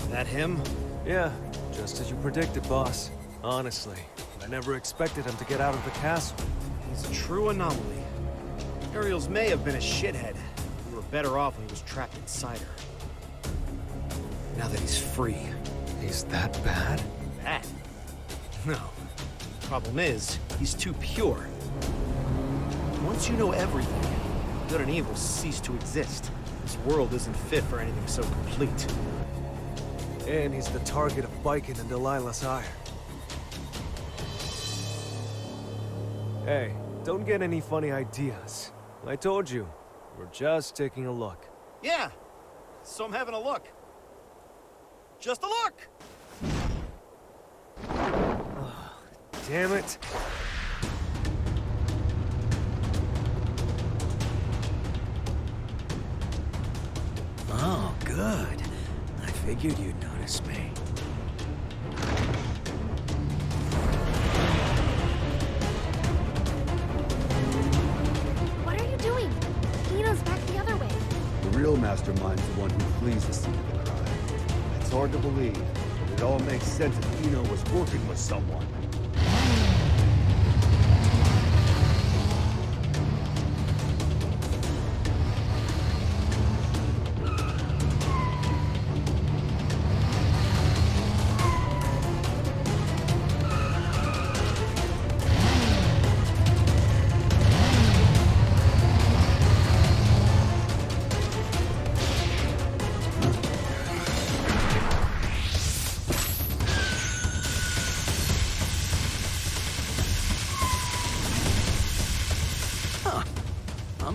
That him?
Yeah, just as you predicted, boss. Honestly, I never expected him to get out of the castle.
He's a true anomaly. Ariels may have been a shithead. We were better off when he was trapped inside her. Now that he's free, he's that bad? Bad? No. Problem is, he's too pure. Once you know everything, good and evil cease to exist. This world isn't fit for anything so complete. And he's the target of Biken and Delilah's ire. Hey, don't get any funny ideas. I told you, we're just taking a look.
Yeah, so I'm having a look. Just a look!
Damn it.
Oh, good. I figured you'd notice me.
real mastermind's the one who flees the scene of the crime. It's hard to believe, but it all makes sense if Eno was working with someone.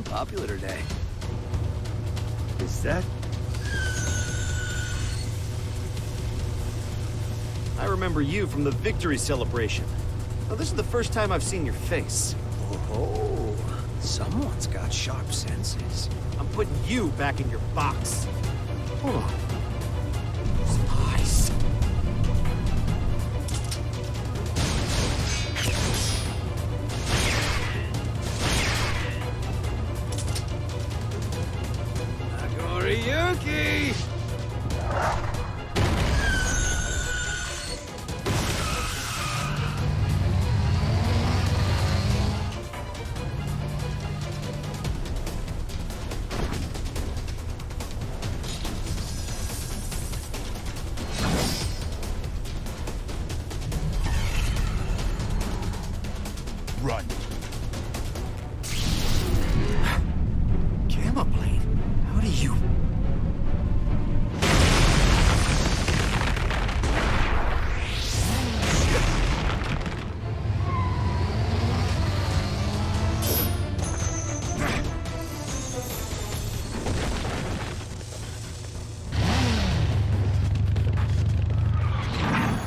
Popular today.
Is that?
I remember you from the victory celebration. Now, this is the first time I've seen your face.
Oh, someone's got sharp senses.
I'm putting you back in your box.
Hold on. Those eyes. Yuki!
Run.
Gamma blade? How do you...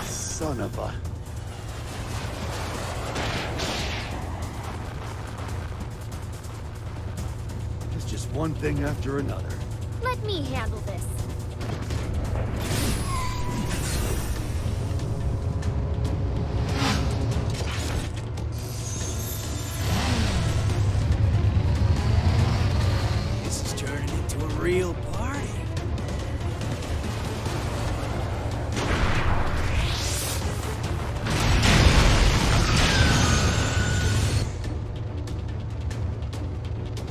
Son of a... It's just one thing after another.
Let me handle this.
This is turning into a real party.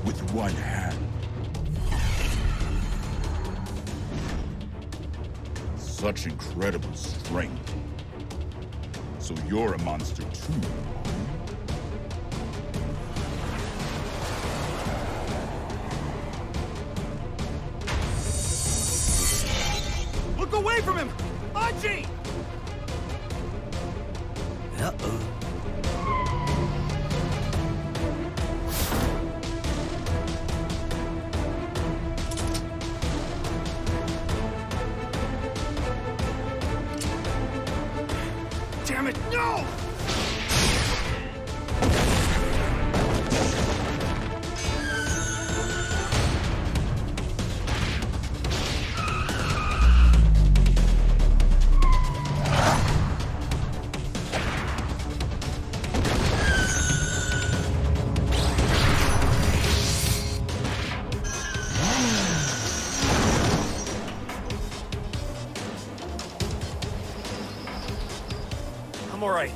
With one hand. Such incredible strength. So you're a monster too.
Look away from him! Archie!
Uh-oh.
Damn it, no! I'm all right.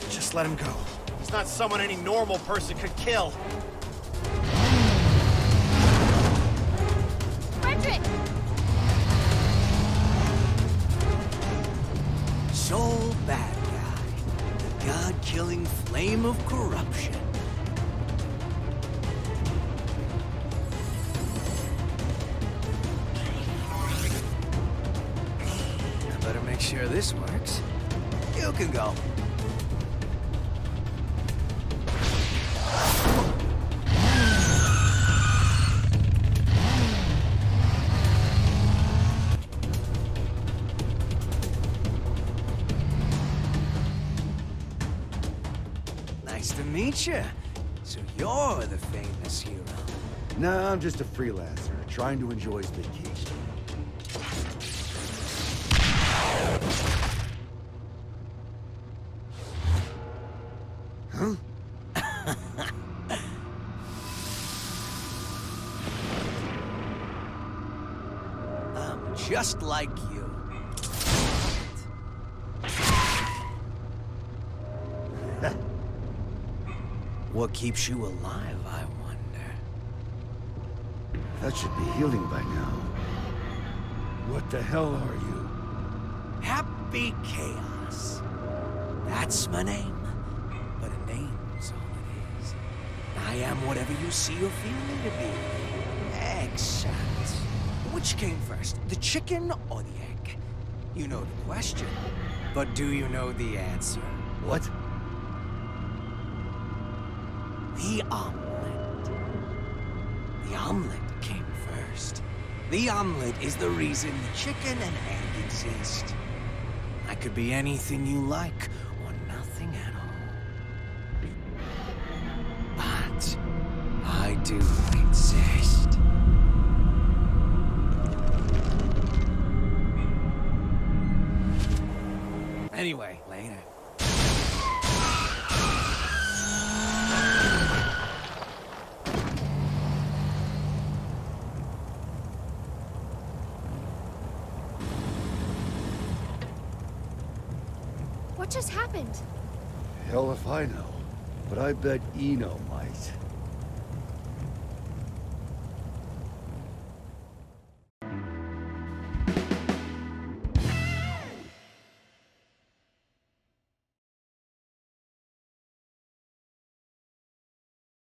Just let him go. He's not someone any normal person could kill.
Frederick!
Soul Badguy, the god-killing flame of corruption. I better make sure this works. You can go. Nice to meet you. So you're the famous hero.
Nah, I'm just a freelancer, trying to enjoy his vacation. Huh?
just like you. What keeps you alive, I wonder?
That should be healing by now. What the hell are you?
Happy Chaos. That's my name. But a name's all it is. I am whatever you see or feel me to be. Except, which came first, the chicken or the egg? You know the question, but do you know the answer?
What?
The omelet. The omelet came first. The omelet is the reason the chicken and egg exist. I could be anything you like, or nothing at all. But I do exist. Anyway, later.
What just happened?
Hell if I know. But I bet Eno might.